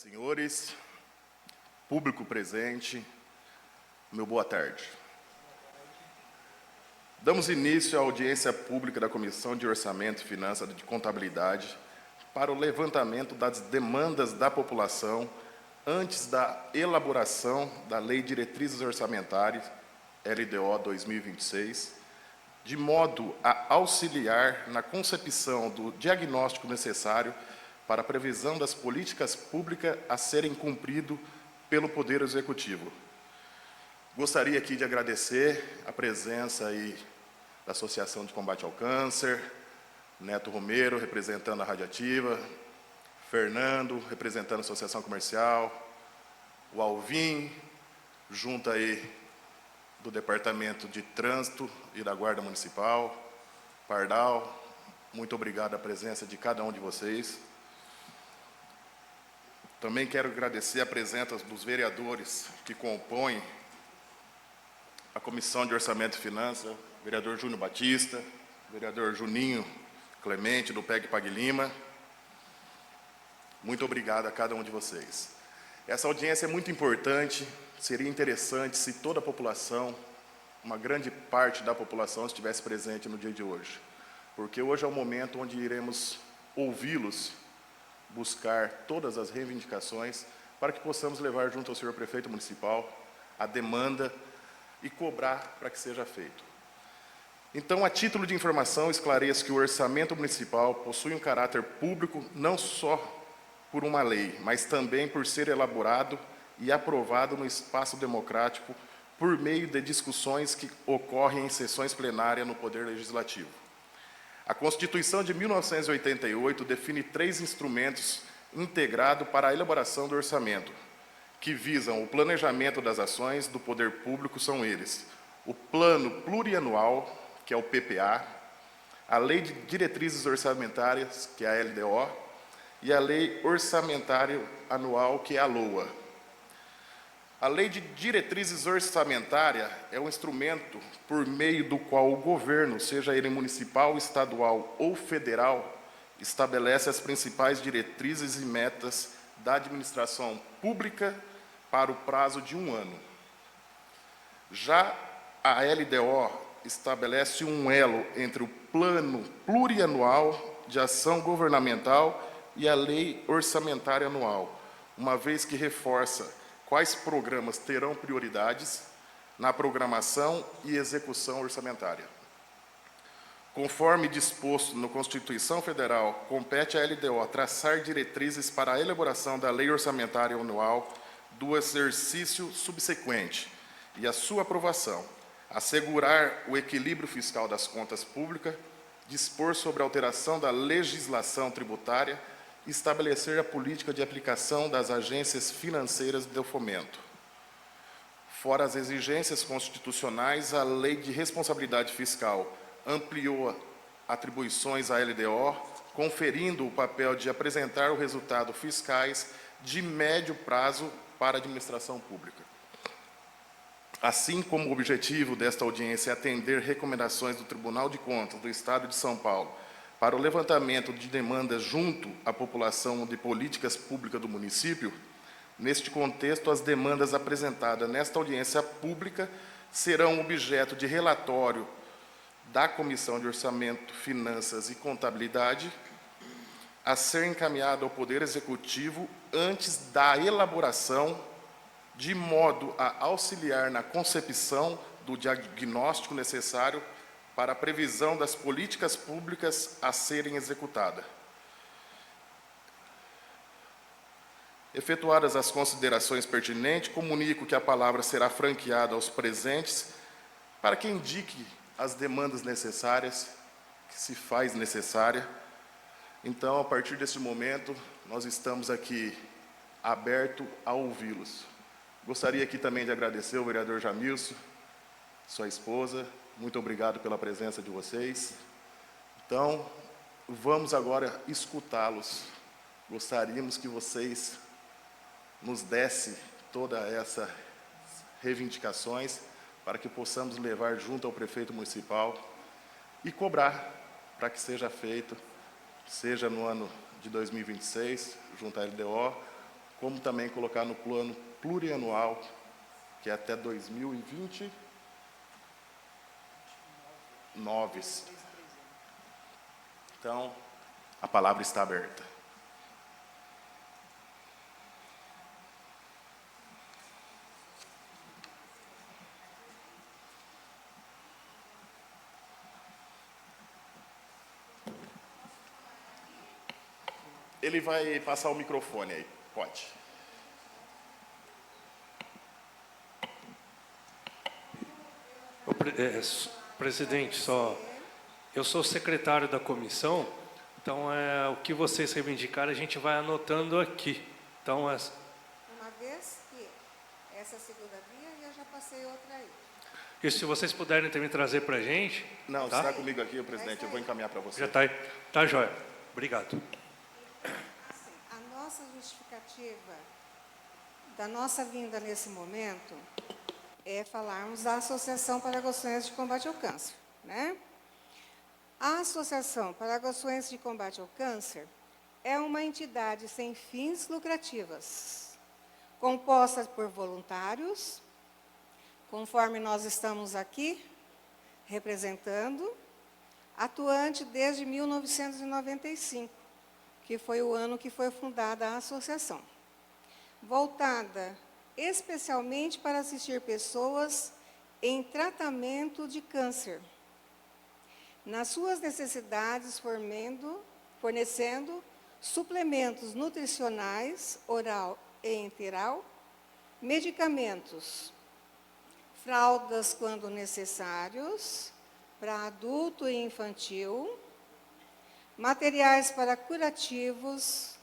senhores, público presente, meu boa tarde. Damos início à audiência pública da Comissão de Orçamento e Finanças de Contabilidade para o levantamento das demandas da população antes da elaboração da Lei de Diretrizes Orçamentárias, LDO 2026, de modo a auxiliar na concepção do diagnóstico necessário para a previsão das políticas públicas a serem cumpridas pelo Poder Executivo. Gostaria aqui de agradecer a presença aí da Associação de Combate ao Câncer, Neto Romero, representando a Radiativa, Fernando, representando a Associação Comercial, o Alvin, junto aí do Departamento de Trânsito e da Guarda Municipal, Pardal, muito obrigado a presença de cada um de vocês. Também quero agradecer a presença dos vereadores que compõem a Comissão de Orçamento e Finanças, vereador Júnior Batista, vereador Juninho Clemente, do PEG Pague Lima. Muito obrigado a cada um de vocês. Essa audiência é muito importante, seria interessante se toda a população, uma grande parte da população, estivesse presente no dia de hoje, porque hoje é o momento onde iremos ouvi-los buscar todas as reivindicações para que possamos levar junto ao senhor prefeito municipal a demanda e cobrar para que seja feito. Então, a título de informação, esclareço que o orçamento municipal possui um caráter público não só por uma lei, mas também por ser elaborado e aprovado no espaço democrático por meio de discussões que ocorrem em sessões plenárias no Poder Legislativo. A Constituição de 1988 define 3 instrumentos integrados para a elaboração do orçamento, que visam o planejamento das ações do poder público. São eles: o Plano Plurianual, que é o PPA, a Lei de Diretrizes Orçamentárias, que é a LDO, e a Lei Orçamentária Anual, que é a LOA. A Lei de Diretrizes Orçamentárias é um instrumento por meio do qual o governo, seja ele municipal, estadual ou federal, estabelece as principais diretrizes e metas da administração pública para o prazo de 1 ano. Já a LDO estabelece um elo entre o Plano Plurianual de Ação Governamental e a Lei Orçamentária Anual, uma vez que reforça quais programas terão prioridades na programação e execução orçamentária. Conforme disposto na Constituição Federal, compete à LDO traçar diretrizes para a elaboração da Lei Orçamentária Anual do exercício subsequente e a sua aprovação, assegurar o equilíbrio fiscal das contas públicas, dispor sobre a alteração da legislação tributária e estabelecer a política de aplicação das agências financeiras do fomento. Fora as exigências constitucionais, a Lei de Responsabilidade Fiscal ampliou atribuições à LDO, conferindo o papel de apresentar o resultado fiscais de médio prazo para a administração pública. Assim como o objetivo desta audiência é atender recomendações do Tribunal de Contas do Estado de São Paulo para o levantamento de demandas junto à população de políticas públicas do município, neste contexto, as demandas apresentadas nesta audiência pública serão objeto de relatório da Comissão de Orçamento, Finanças e Contabilidade, a ser encaminhado ao Poder Executivo antes da elaboração, de modo a auxiliar na concepção do diagnóstico necessário para a previsão das políticas públicas a serem executadas. Efetuadas as considerações pertinentes, comunico que a palavra será franqueada aos presentes para que indique as demandas necessárias, que se faz necessária. Então, a partir deste momento, nós estamos aqui abertos a ouvi-los. Gostaria aqui também de agradecer ao vereador Jamilson, sua esposa. Muito obrigado pela presença de vocês. Então, vamos agora escutá-los. Gostaríamos que vocês nos dessem todas essas reivindicações para que possamos levar junto ao prefeito municipal e cobrar para que seja feito, seja no ano de 2026, junto à LDO, como também colocar no plano plurianual, que é até 2029. Então, a palavra está aberta. Ele vai passar o microfone aí, pode. Presidente, eu sou secretário da comissão, então o que vocês reivindicarem a gente vai anotando aqui. Então, Uma vez que essa segunda via, eu já passei outra aí. e se vocês puderem também trazer para a gente... Não, tá? está comigo aqui, presidente, eu vou encaminhar para você. Já está aí. Tá, joia. Obrigado. Assim, a nossa justificativa da nossa vinda nesse momento é falarmos da Associação Paraguaçuense de Combate ao Câncer, né? A Associação Paraguaçuense de Combate ao Câncer é uma entidade sem fins lucrativas, composta por voluntários, conforme nós estamos aqui representando, atuante desde 1995, que foi o ano que foi fundada a associação, voltada especialmente para assistir pessoas em tratamento de câncer, nas suas necessidades, fornecendo suplementos nutricionais, oral e enteral, medicamentos, fraldas quando necessários, para adulto e infantil, materiais para curativos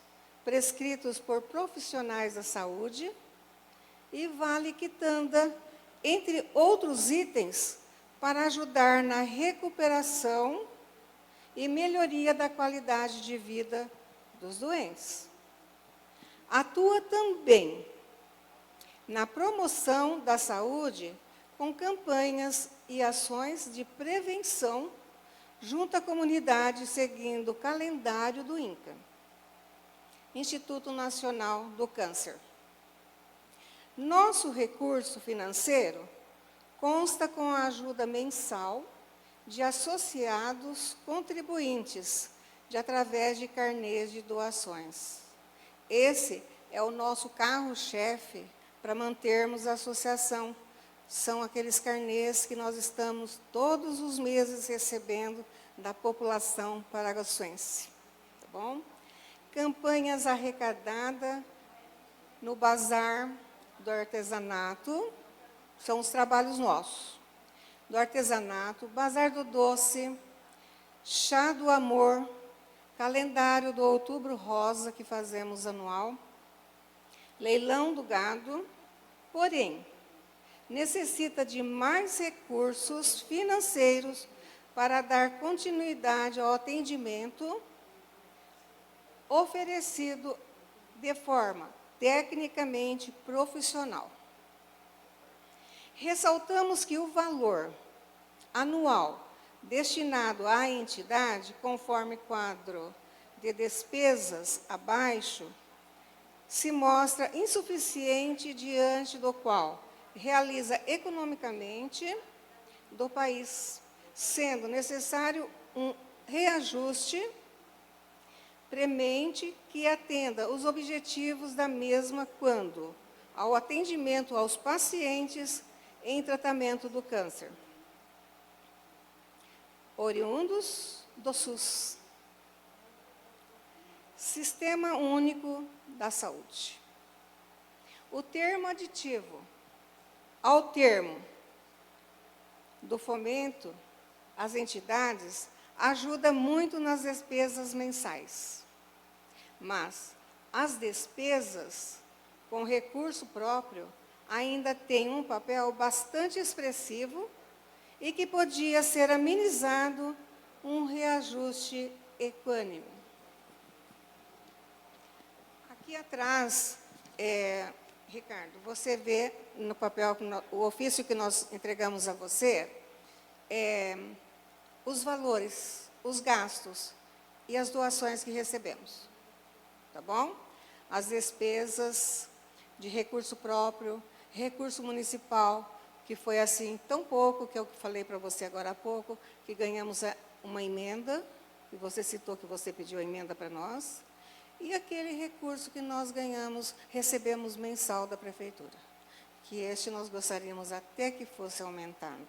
prescritos por profissionais da saúde e vale quitanda, entre outros itens, para ajudar na recuperação e melhoria da qualidade de vida dos doentes. Atua também na promoção da saúde com campanhas e ações de prevenção junto à comunidade, seguindo o calendário do INCA, Instituto Nacional do Câncer. Nosso recurso financeiro consta com a ajuda mensal de associados contribuintes, através de carnês de doações. Esse é o nosso carro-chefe para mantermos a associação. São aqueles carnês que nós estamos todos os meses recebendo da população paraguaçuense. Tá bom? Campanhas arrecadadas no bazar do artesanato, são os trabalhos nossos. Do artesanato, bazar do doce, chá do amor, calendário do Outubro Rosa, que fazemos anual, leilão do gado, porém, necessita de mais recursos financeiros para dar continuidade ao atendimento oferecido de forma tecnicamente profissional. Ressaltamos que o valor anual destinado à entidade, conforme quadro de despesas abaixo, se mostra insuficiente diante do qual realiza economicamente do país, sendo necessário um reajuste premente que atenda os objetivos da mesma quando ao atendimento aos pacientes em tratamento do câncer, oriundos do SUS, Sistema Único da Saúde. O termo aditivo ao termo do fomento às entidades ajuda muito nas despesas mensais, mas as despesas com recurso próprio ainda têm um papel bastante expressivo e que podia ser amenizado um reajuste equânime. Aqui atrás, Ricardo, você vê no papel, o ofício que nós entregamos a você, os valores, os gastos e as doações que recebemos. Tá bom? as despesas de recurso próprio, recurso municipal, que foi assim tão pouco, que eu falei para você agora há pouco, que ganhamos uma emenda, e você citou que você pediu a emenda para nós, e aquele recurso que nós ganhamos, recebemos mensal da prefeitura, que este nós gostaríamos até que fosse aumentado,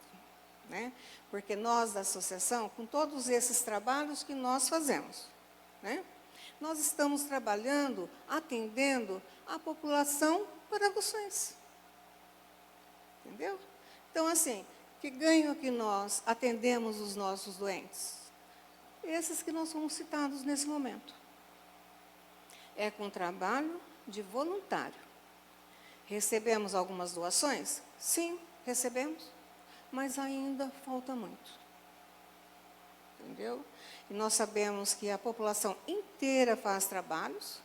né? Porque nós da associação, com todos esses trabalhos que nós fazemos, né? Nós estamos trabalhando, atendendo a população paraguçuense. Entendeu? Então, assim, que ganho que nós atendemos os nossos doentes? Esses que nós somos citados nesse momento. É com trabalho de voluntário. Recebemos algumas doações? Sim, recebemos, mas ainda falta muito. Entendeu? E nós sabemos que a população inteira faz trabalhos,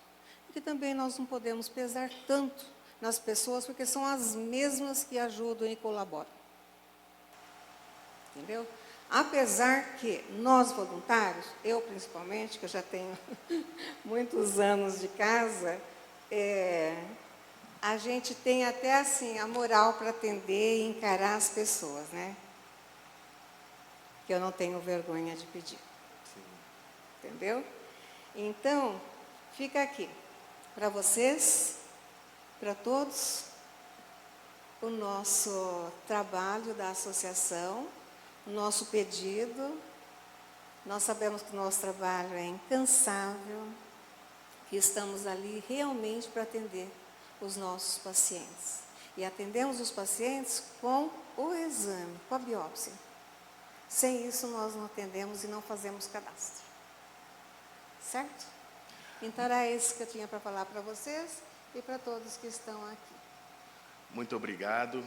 e que também nós não podemos pesar tanto nas pessoas, porque são as mesmas que ajudam e colaboram. Entendeu? Apesar que nós voluntários, eu principalmente, que eu já tenho muitos anos de casa, a gente tem até assim a moral para atender e encarar as pessoas, né? Que eu não tenho vergonha de pedir. Sim. Entendeu? Então, fica aqui para vocês, para todos, o nosso trabalho da associação, o nosso pedido. Nós sabemos que o nosso trabalho é incansável, que estamos ali realmente para atender os nossos pacientes. E atendemos os pacientes com o exame, com a biópsia. Sem isso, nós não atendemos e não fazemos cadastro. Certo? Então, era isso que eu tinha para falar para vocês e para todos que estão aqui. Muito obrigado.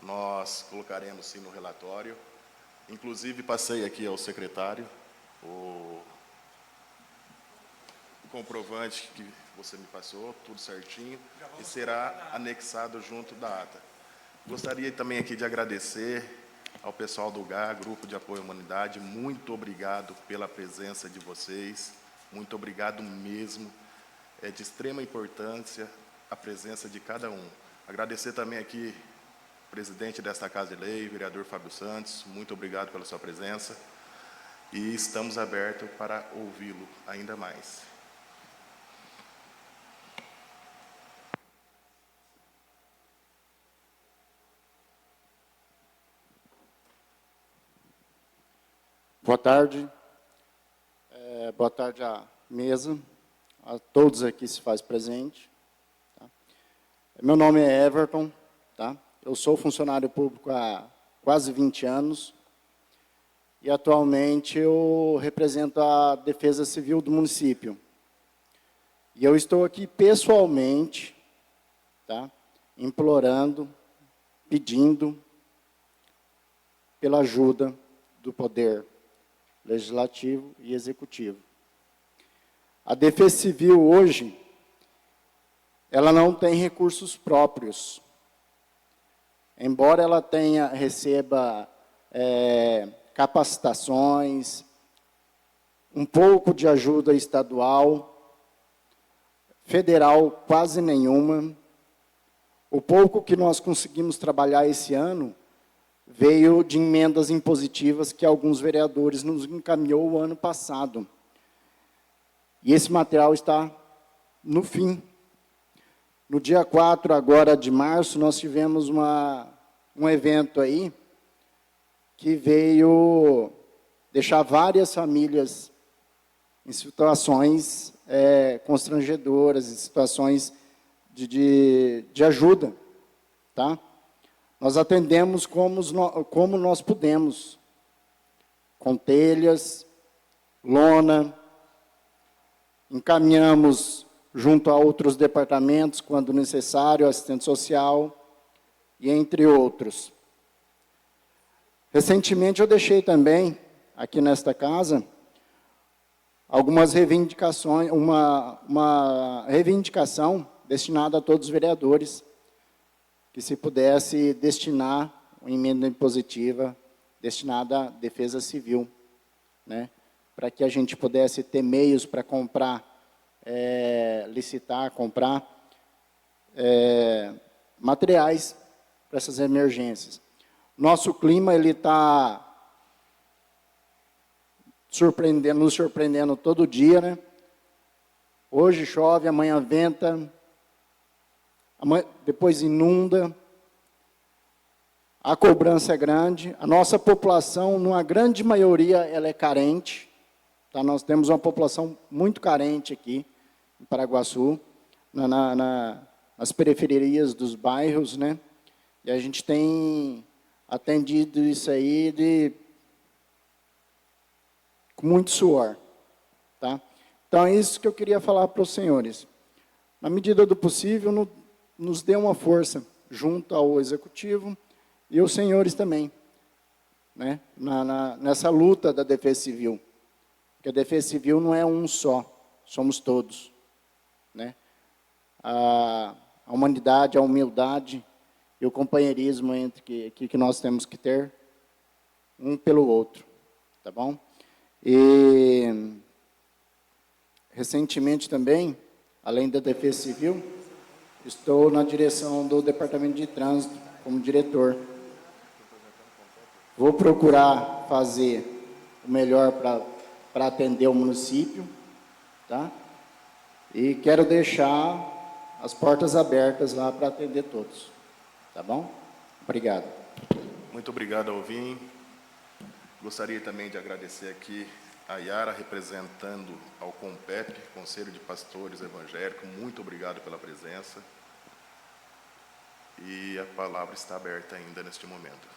Nós colocaremos sim no relatório. Inclusive, passei aqui ao secretário o comprovante que você me passou, tudo certinho, e será anexado junto da ata. Gostaria também aqui de agradecer ao pessoal do GA, Grupo de Apoio à Humanidade. Muito obrigado pela presença de vocês. Muito obrigado mesmo. É de extrema importância a presença de cada um. Agradecer também aqui o presidente desta Casa de Lei, vereador Fábio Santos. Muito obrigado pela sua presença. E estamos abertos para ouvi-lo ainda mais. Boa tarde. Boa tarde à mesa, a todos aqui se faz presente. Tá? Meu nome é Everton, tá? Eu sou funcionário público há quase 20 anos e atualmente eu represento a Defesa Civil do município. E eu estou aqui pessoalmente, tá? Implorando, pedindo pela ajuda do Poder Legislativo e Executivo. A Defesa Civil hoje, ela não tem recursos próprios. Embora ela receba capacitações, um pouco de ajuda estadual, federal quase nenhuma. O pouco que nós conseguimos trabalhar esse ano veio de emendas impositivas que alguns vereadores nos encaminhou o ano passado. E esse material está no fim. No dia 4 agora de março, nós tivemos um evento aí que veio deixar várias famílias em situações constrangedoras, em situações de ajuda, tá? Nós atendemos como nós pudemos, com telhas, lona, encaminhamos junto a outros departamentos, quando necessário, assistente social, e entre outros. Recentemente eu deixei também, aqui nesta casa, algumas reivindicações, uma reivindicação destinada a todos os vereadores, que se pudesse destinar uma emenda impositiva destinada à defesa civil, né? Para que a gente pudesse ter meios para comprar licitar, comprar materiais para essas emergências. Nosso clima ele está nos surpreendendo todo dia, né? Hoje chove, amanhã venta, depois inunda. A cobrança é grande. A nossa população, numa grande maioria, ela é carente. Tá? Nós temos uma população muito carente aqui em Paraguaçu, nas periferias dos bairros, né? E a gente tem atendido isso aí com muito suor. Tá? Então, é isso que eu queria falar para os senhores. Na medida do possível, nos dê uma força junto ao Executivo e os senhores também, né? Nessa luta da Defesa Civil. Porque a Defesa Civil não é um só, somos todos. Né? A humanidade, a humildade e o companheirismo que nós temos que ter um pelo outro. Tá bom? E, recentemente também, além da Defesa Civil, estou na direção do Departamento de Trânsito, como diretor. Vou procurar fazer o melhor para atender o município, tá? E quero deixar as portas abertas lá para atender todos. Tá bom? Obrigado. Muito obrigado, Alvim. Gostaria também de agradecer aqui a Yara, representando ao CONPEP, Conselho de Pastores Evangélicos. Muito obrigado pela presença. E a palavra está aberta ainda neste momento.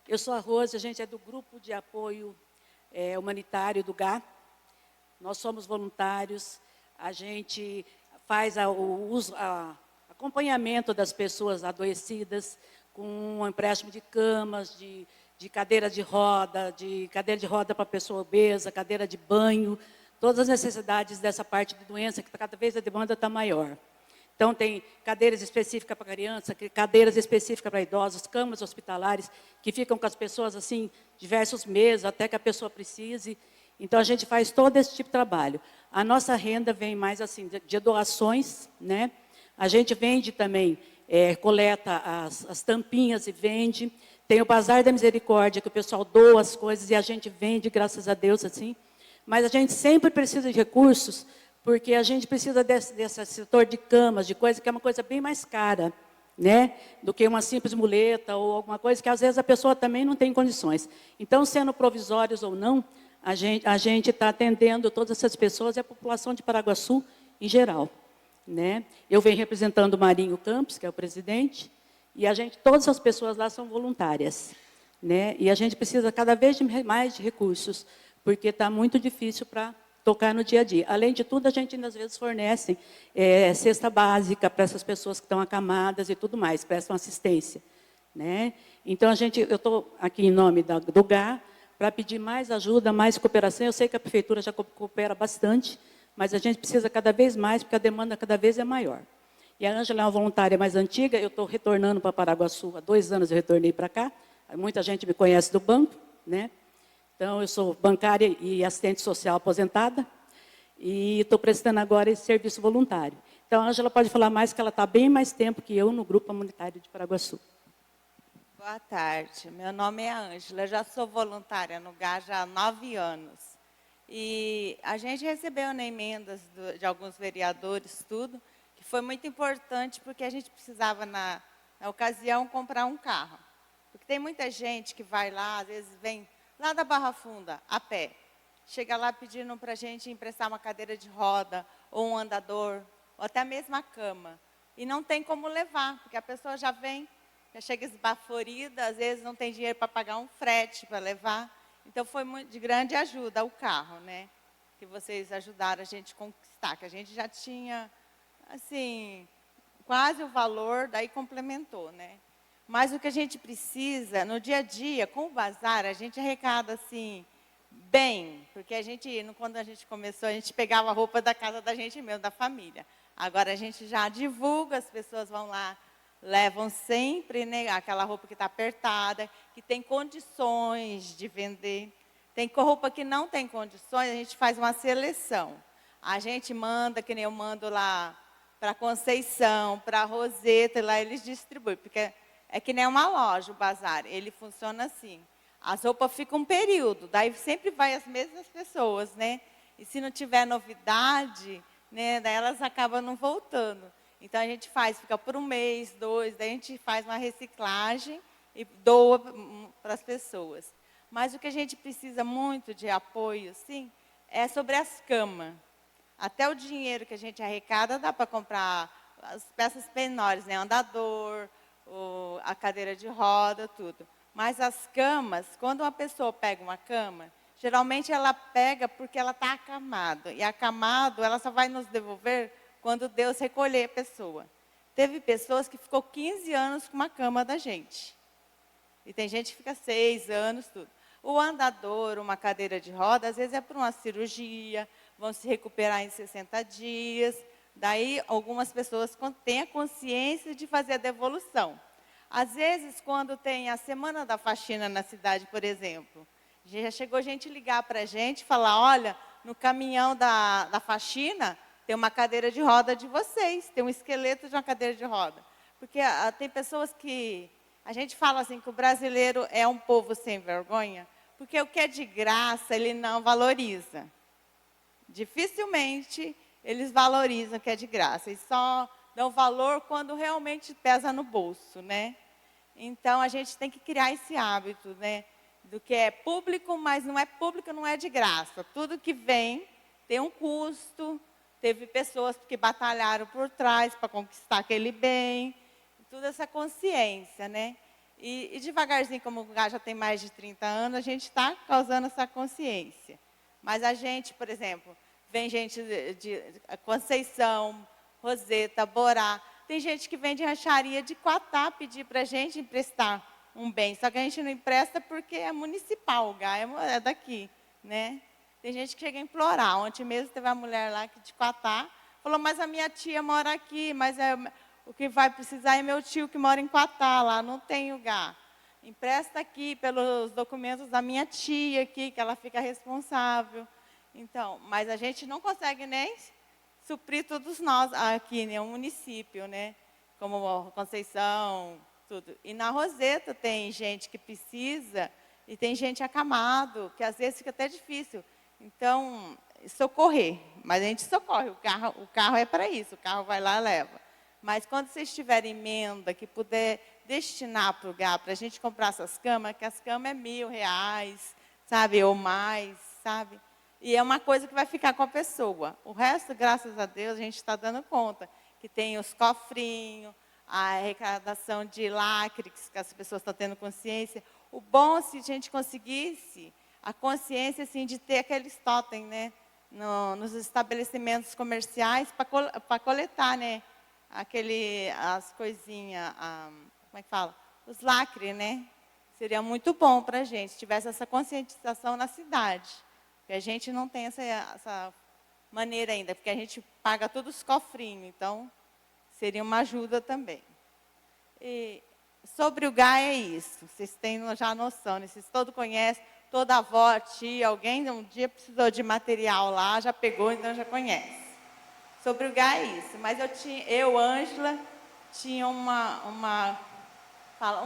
Eu sou a Rose, a gente é do Grupo de Apoio Humanitário do GA. Nós somos voluntários, a gente faz o acompanhamento das pessoas adoecidas com um empréstimo de camas, de cadeira de roda para pessoa obesa, cadeira de banho, todas as necessidades dessa parte de doença, que cada vez a demanda está maior. Então, tem cadeiras específicas para criança, cadeiras específicas para idosos, camas hospitalares, que ficam com as pessoas, assim, diversos meses, até que a pessoa precise. Então, a gente faz todo esse tipo de trabalho. A nossa renda vem mais, assim, de doações, né? A gente vende também, coleta as tampinhas e vende. Tem o Bazar da Misericórdia, que o pessoal doa as coisas e a gente vende, graças a Deus, assim. Mas a gente sempre precisa de recursos, porque a gente precisa desse setor de camas, de coisa que é uma coisa bem mais cara, né? Do que uma simples muleta ou alguma coisa que, às vezes, a pessoa também não tem condições. Então, sendo provisórios ou não, a gente está atendendo todas essas pessoas e a população de Paraguaçu em geral. Né? Eu venho representando o Marinho Campos, que é o presidente, e todas as pessoas lá são voluntárias. Né? E a gente precisa cada vez mais de recursos, porque está muito difícil para tocar no dia a dia. Além de tudo, a gente às vezes fornece cesta básica para essas pessoas que estão acamadas e tudo mais, prestam assistência. Né? Então, eu estou aqui em nome do GA para pedir mais ajuda, mais cooperação. Eu sei que a prefeitura já coopera bastante, mas a gente precisa cada vez mais, porque a demanda cada vez é maior. E a Ângela é uma voluntária mais antiga, eu estou retornando para Paraguaçu, há 2 anos eu retornei para cá, muita gente me conhece do banco, né? Então, eu sou bancária e assistente social aposentada, e estou prestando agora esse serviço voluntário. Então, a Ângela pode falar mais, que ela está bem mais tempo que eu no Grupo Humanitário de Paraguaçu. Boa tarde, meu nome é Ângela, já sou voluntária no GA já há 9 anos. E a gente recebeu emendas de alguns vereadores, tudo, que foi muito importante, porque a gente precisava, na ocasião, comprar um carro. Porque tem muita gente que vai lá, às vezes vem lá da Barra Funda, a pé. Chega lá pedindo para a gente emprestar uma cadeira de roda, ou um andador, ou até mesmo a cama. E não tem como levar, porque a pessoa já vem, já chega esbaforida, às vezes não tem dinheiro para pagar um frete para levar. Então, foi de grande ajuda o carro, né? Que vocês ajudaram a gente a conquistar, que a gente já tinha, assim, quase o valor, daí complementou, né? Mas o que a gente precisa, no dia a dia, com o bazar, a gente arrecada, assim, bem. Porque quando a gente começou, a gente pegava a roupa da casa da gente mesmo, da família. Agora a gente já divulga, as pessoas vão lá, levam sempre, né, aquela roupa que está apertada, que tem condições de vender. Tem roupa que não tem condições, a gente faz uma seleção. A gente manda, que nem eu mando lá para Conceição, para Roseta, e lá eles distribuem, porque é que nem uma loja, o bazar, ele funciona assim. As roupas ficam um período, daí sempre vai as mesmas pessoas, né? E se não tiver novidade, né, daí elas acabam não voltando. Então a gente fica por um mês, 2, daí a gente faz uma reciclagem e doa para as pessoas. Mas o que a gente precisa muito de apoio, sim, é sobre as camas. Até o dinheiro que a gente arrecada dá para comprar as peças menores, né? Andador, a cadeira de roda, tudo. Mas as camas, quando uma pessoa pega uma cama, geralmente ela pega porque ela está acamada. E acamado, ela só vai nos devolver quando Deus recolher a pessoa. Teve pessoas que ficou 15 anos com uma cama da gente. E tem gente que fica 6 anos, tudo. O andador, uma cadeira de roda, às vezes é para uma cirurgia, vão se recuperar em 60 dias. Daí, algumas pessoas têm a consciência de fazer a devolução. Às vezes, quando tem a Semana da Faxina na cidade, por exemplo, já chegou gente ligar para a gente e falar, olha, no caminhão da faxina tem uma cadeira de roda de vocês, tem um esqueleto de uma cadeira de roda. Porque tem pessoas que... A gente fala assim que o brasileiro é um povo sem vergonha, porque o que é de graça ele não valoriza. Dificilmente eles valorizam o que é de graça. Eles só dão valor quando realmente pesa no bolso, né? Então, a gente tem que criar esse hábito, né? Do que é público, mas não é público, não é de graça. Tudo que vem tem um custo. Teve pessoas que batalharam por trás para conquistar aquele bem. Toda essa consciência, né? E devagarzinho, como o lugar já tem mais de 30 anos, a gente está causando essa consciência. Mas a gente, por exemplo, vem gente de Conceição, Roseta, Borá. Tem gente que vem de rancharia de Quatá pedir para a gente emprestar um bem. Só que a gente não empresta porque é municipal, o lugar é daqui, né? Tem gente que chega a implorar. Ontem mesmo teve uma mulher lá de Quatá, falou, mas a minha tia mora aqui, mas o que vai precisar é meu tio que mora em Quatá, lá não tem lugar. Empresta aqui pelos documentos da minha tia aqui, que ela fica responsável. Então, mas a gente não consegue nem suprir todos nós aqui, né, um município, né, como Conceição, tudo. E na Roseta tem gente que precisa e tem gente acamado, que às vezes fica até difícil. Então, socorrer, mas a gente socorre, o carro é para isso, o carro vai lá e leva. Mas quando vocês tiverem emenda que puder destinar para o lugar, para a gente comprar essas camas, que as camas é R$1.000, sabe, ou mais, sabe? E é uma coisa que vai ficar com a pessoa. O resto, graças a Deus, a gente está dando conta. Que tem os cofrinhos, a arrecadação de lacre, que as pessoas estão tendo consciência. O bom, se a gente conseguisse a consciência assim, de ter aqueles totem, né, nos estabelecimentos comerciais para coletar, né, as coisinhas, como é que fala? Os lacres, né? Seria muito bom para a gente, se tivesse essa conscientização na cidade. Porque a gente não tem essa maneira ainda, porque a gente paga todos os cofrinhos, então seria uma ajuda também. E sobre o GA é isso, vocês têm já noção, né? Vocês todos conhecem, toda avó, tia, alguém um dia precisou de material lá, já pegou, então já conhece. Sobre o GA é isso, mas Ângela, tinha um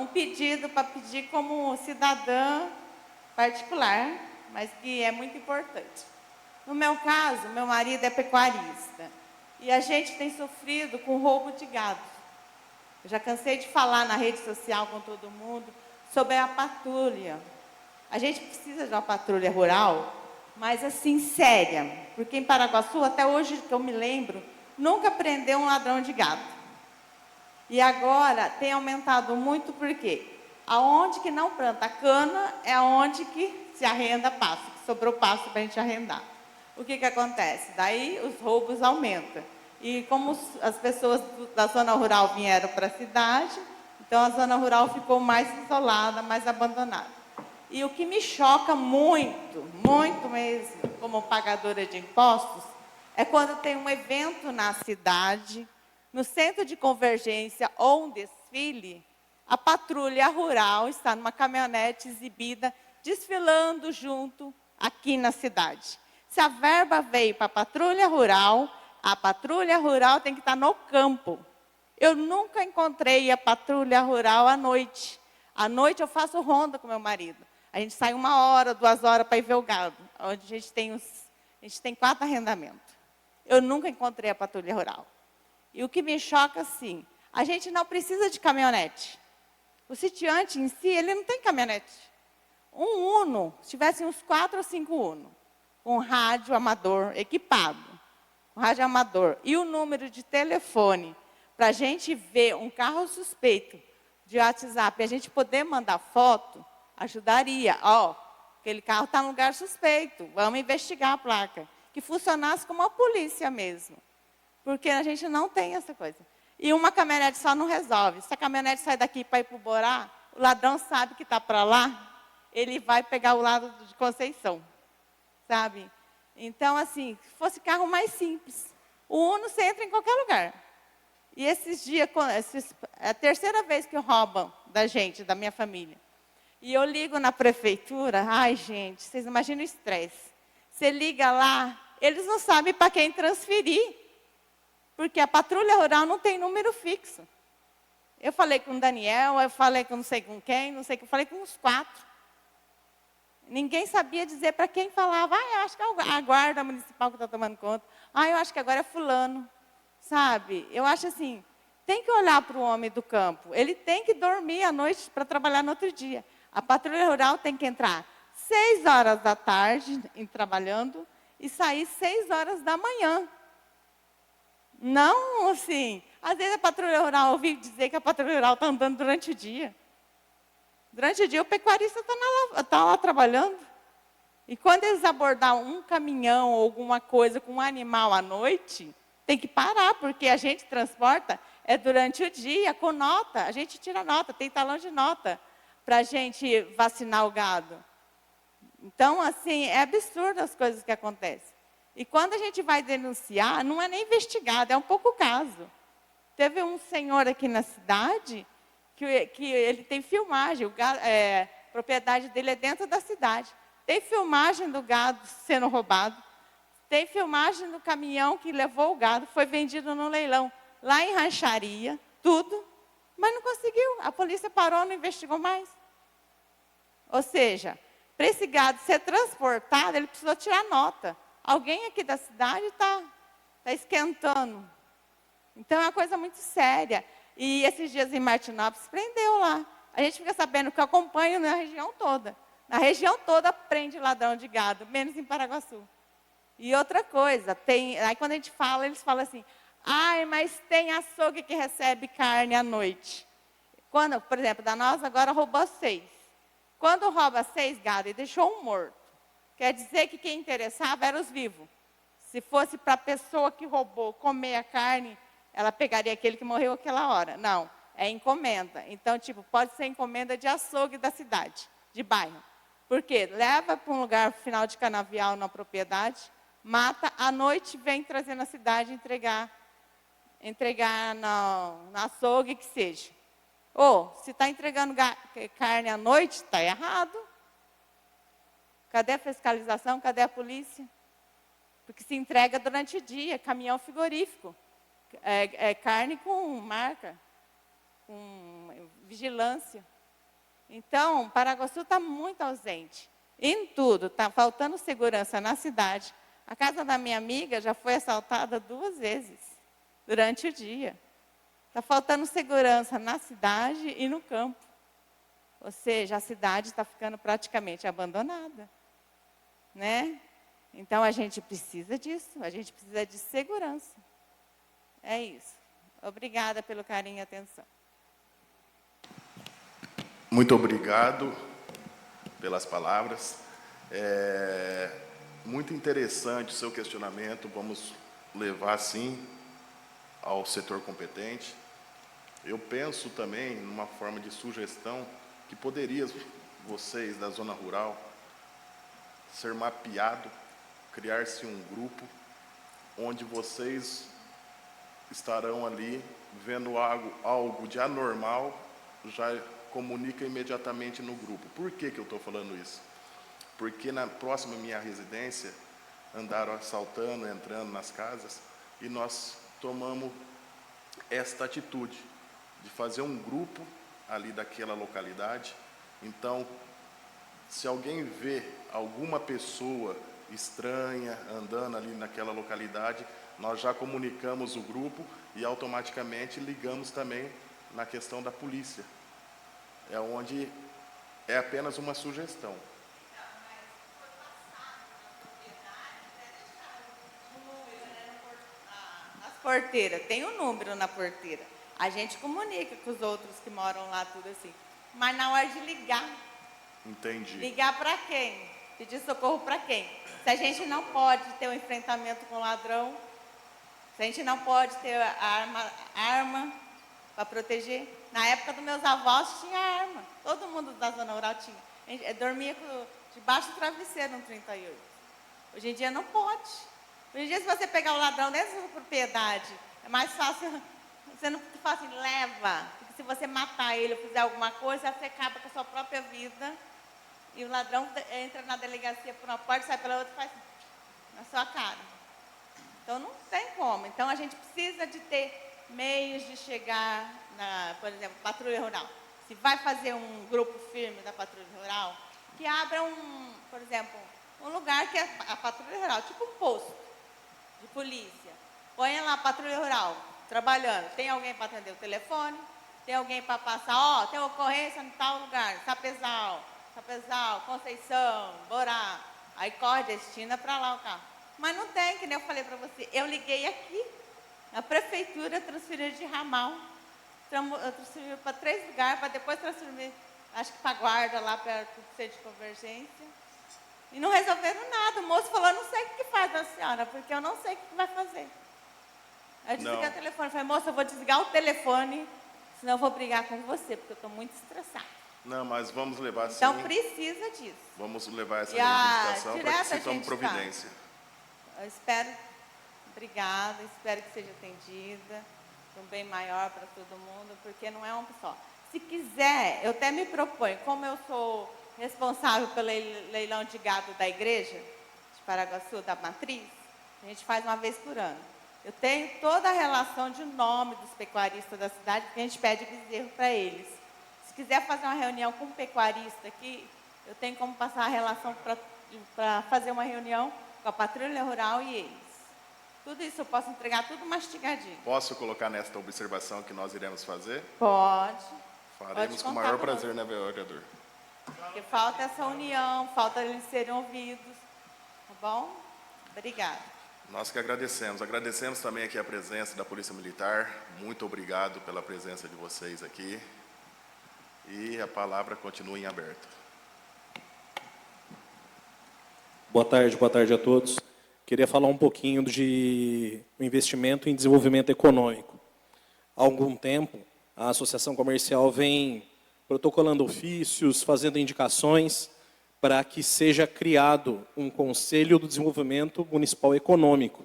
pedido para pedir como cidadã particular, mas que é muito importante. No meu caso, meu marido é pecuarista, e a gente tem sofrido com roubo de gado. Eu já cansei de falar na rede social com todo mundo sobre a patrulha. A gente precisa de uma patrulha rural, mas assim, séria, porque em Paraguaçu, até hoje que eu me lembro, nunca prendeu um ladrão de gado. E agora tem aumentado muito porque aonde que não planta cana é onde que se arrenda pasto, que sobrou pasto para a gente arrendar. O que acontece? Daí os roubos aumentam. E como as pessoas da zona rural vieram para a cidade, então a zona rural ficou mais isolada, mais abandonada. E o que me choca muito, muito mesmo, como pagadora de impostos, É quando tem um evento na cidade, no centro de convergência ou um desfile, a patrulha rural está numa caminhonete exibida, desfilando junto aqui na cidade. Se a verba veio para a patrulha rural tem que estar no campo. Eu nunca encontrei a patrulha rural à noite. À noite eu faço ronda com meu marido. A gente sai 1 hora, 2 horas para ir ver o gado, onde a gente tem 4 arrendamentos. Eu nunca encontrei a patrulha rural. E o que me choca, assim, a gente não precisa de caminhonete. O sitiante em si, ele não tem caminhonete. Um Uno, se tivesse uns 4 ou 5 Uno, com rádio amador equipado, um rádio amador, e o número de telefone, para a gente ver um carro suspeito de WhatsApp, e a gente poder mandar foto, ajudaria. Ó, aquele carro está no lugar suspeito, vamos investigar a placa. Que funcionasse como a polícia mesmo. Porque a gente não tem essa coisa. E uma caminhonete só não resolve. Se a caminhonete sai daqui para ir para o Borá, o ladrão sabe que está para lá, ele vai pegar o lado de Conceição. Sabe? Então, assim, se fosse carro mais simples, o Uno você entra em qualquer lugar. E esses dias, é a 3ª vez que roubam da gente, da minha família. E eu ligo na prefeitura, ai gente, vocês imaginam o estresse. Você liga lá, eles não sabem para quem transferir. Porque a patrulha rural não tem número fixo. Eu falei com o Daniel, eu falei com não sei com quem, não sei com, falei com uns 4. Ninguém sabia dizer para quem falava. Ah, eu acho que é a guarda municipal que está tomando conta. Ah, eu acho que agora é fulano. Sabe? Eu acho assim, tem que olhar para o homem do campo. Ele tem que dormir à noite para trabalhar no outro dia. A patrulha rural tem que entrar 6 horas da tarde trabalhando e sair 6 horas da manhã. Não, assim, às vezes a patrulha rural, ouvi dizer que a patrulha rural está andando durante o dia. Durante o dia o pecuarista está lá trabalhando. E quando eles abordar um caminhão ou alguma coisa com um animal à noite, tem que parar, porque a gente transporta durante o dia, com nota. A gente tira nota, tem talão de nota para a gente vacinar o gado. Então, assim, é absurdo as coisas que acontecem. E quando a gente vai denunciar, não é nem investigado, é um pouco caso. Teve um senhor aqui na cidade que ele tem filmagem, a propriedade dele é dentro da cidade. Tem filmagem do gado sendo roubado, tem filmagem do caminhão que levou o gado, foi vendido no leilão, lá em Rancharia, tudo, mas não conseguiu. A polícia parou, não investigou mais. Ou seja, para esse gado ser transportado, ele precisou tirar nota. Alguém aqui da cidade está esquentando. Então, é uma coisa muito séria. E esses dias em Martinópolis, prendeu lá. A gente fica sabendo que eu acompanho na região toda. Na região toda prende ladrão de gado, menos em Paraguaçu. E outra coisa, aí quando a gente fala, eles falam assim, ai, mas tem açougue que recebe carne à noite. Quando, por exemplo, da nossa agora roubou 6. Quando rouba 6 gado e deixou um morto, quer dizer que quem interessava eram os vivos. Se fosse para a pessoa que roubou comer a carne, ela pegaria aquele que morreu aquela hora. Não, é encomenda. Então, tipo, pode ser encomenda de açougue da cidade, de bairro. Por quê? Leva para um lugar final de canavial na propriedade, mata, à noite vem trazer na cidade entregar no açougue que seja. Ou, se está entregando carne à noite, está errado. Cadê a fiscalização? Cadê a polícia? Porque se entrega durante o dia, caminhão frigorífico. É carne com marca, com vigilância. Então, Paraguaçu está muito ausente. Em tudo, está faltando segurança na cidade. A casa da minha amiga já foi assaltada 2 vezes durante o dia. Está faltando segurança na cidade e no campo. Ou seja, a cidade está ficando praticamente abandonada. Né? Então, a gente precisa disso, a gente precisa de segurança. É isso. Obrigada pelo carinho e atenção. Muito obrigado pelas palavras. Muito interessante o seu questionamento. Vamos levar, sim, ao setor competente. Eu penso também, numa forma de sugestão, que poderia, vocês da zona rural, ser mapeado, criar-se um grupo onde vocês estarão ali vendo algo de anormal, já comunica imediatamente no grupo. Por que que eu estou falando isso? Porque na próxima minha residência, andaram assaltando, entrando nas casas, e nós tomamos esta atitude de fazer um grupo ali daquela localidade. Então, se alguém vê alguma pessoa estranha andando ali naquela localidade, nós já comunicamos o grupo e automaticamente ligamos também na questão da polícia. É onde é apenas uma sugestão. Nas porteiras, tem um número na porteira. A gente comunica com os outros que moram lá, tudo assim. Mas na hora de ligar, Entendi. ligar para quem? Pedir socorro para quem? Se a gente não pode ter um enfrentamento com o ladrão, se a gente não pode ter arma para proteger. Na época dos meus avós tinha arma. Todo mundo da zona rural tinha. A gente dormia debaixo do travesseiro no 38. Hoje em dia não pode. Hoje em dia, se você pegar o ladrão dentro da propriedade, é mais fácil. Você não fala assim, leva. Porque se você matar ele ou fizer alguma coisa, você acaba com a sua própria vida. E o ladrão entra na delegacia por uma porta, sai pela outra e faz na sua cara. Então, não tem como. Então, a gente precisa de ter meios de chegar, por exemplo, patrulha rural. Se vai fazer um grupo firme da patrulha rural, que abra por exemplo, um lugar que é a patrulha rural, tipo um posto de polícia. Põe lá a patrulha rural, trabalhando. Tem alguém para atender o telefone, tem alguém para passar, tem ocorrência em tal lugar, Sapezal, Conceição, Borá. Aí corre, destina para lá o carro. Mas não tem, que nem eu falei para você. Eu liguei aqui, a prefeitura transferiu de ramal. Transferiu para 3 lugares, para depois transferir, acho que para a guarda, lá perto do centro de convergência. E não resolveram nada. O moço falou, não sei o que faz a senhora, porque eu não sei o que vai fazer. Aí eu desliguei o telefone. Falei, moça, eu vou desligar o telefone, senão eu vou brigar com você, porque eu estou muito estressada. Não, mas vamos levar sim. Então, precisa disso. Vamos levar essa E a reivindicação para que se tome gente providência. Eu espero, obrigada, espero que seja atendida, um bem maior para todo mundo, porque não é um só. Se quiser, eu até me proponho, como eu sou responsável pelo leilão de gado da igreja, de Paraguaçu, da Matriz, a gente faz uma vez por ano. Eu tenho toda a relação de nome dos pecuaristas da cidade, porque a gente pede bezerro para eles. Se quiser fazer uma reunião com um pecuarista aqui, eu tenho como passar a relação para fazer uma reunião com a patrulha rural e eles. Tudo isso eu posso entregar tudo mastigadinho. Posso colocar nesta observação que nós iremos fazer? Pode. Faremos Pode com o contar maior conosco. prazer, né, vereador? Porque falta essa união, falta eles serem ouvidos. Tá bom? Obrigada. Nós que agradecemos. Agradecemos também aqui a presença da Polícia Militar. Muito obrigado pela presença de vocês aqui. E a palavra continua em aberto. Boa tarde a todos. Queria falar um pouquinho de investimento em desenvolvimento econômico. Há algum tempo, a Associação Comercial vem protocolando ofícios, fazendo indicações para que seja criado um Conselho do Desenvolvimento Municipal Econômico.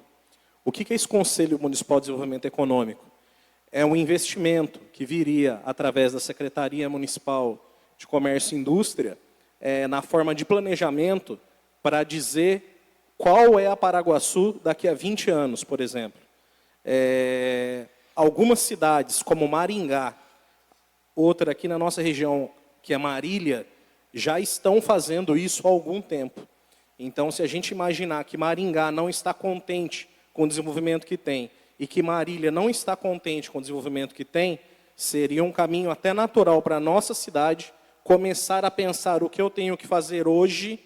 O que é esse Conselho Municipal de Desenvolvimento Econômico? É um investimento que viria através da Secretaria Municipal de Comércio e Indústria, na forma de planejamento, para dizer qual é a Paraguaçu daqui a 20 anos, por exemplo. Algumas cidades, como Maringá, outra aqui na nossa região, que é Marília, já estão fazendo isso há algum tempo. Então, se a gente imaginar que Maringá não está contente com o desenvolvimento que tem, e que Marília não está contente com o desenvolvimento que tem, seria um caminho até natural para a nossa cidade começar a pensar o que eu tenho que fazer hoje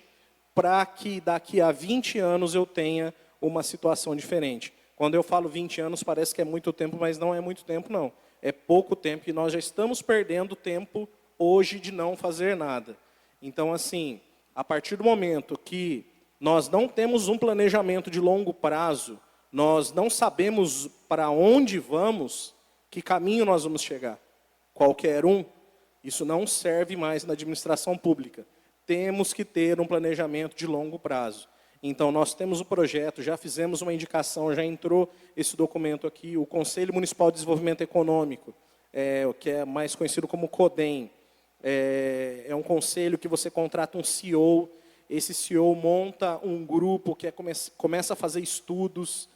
para que daqui a 20 anos eu tenha uma situação diferente. Quando eu falo 20 anos, parece que é muito tempo, mas não é muito tempo, não. É pouco tempo e nós já estamos perdendo tempo hoje de não fazer nada. Então, assim, a partir do momento que nós não temos um planejamento de longo prazo, nós não sabemos para onde vamos, que caminho nós vamos chegar. Qualquer um, isso não serve mais na administração pública. Temos que ter um planejamento de longo prazo. Então, nós temos o projeto, já fizemos uma indicação, já entrou esse documento aqui, o Conselho Municipal de Desenvolvimento Econômico, o que é mais conhecido como CODEM. É um conselho que você contrata um CEO, esse CEO monta um grupo que começa a fazer estudos.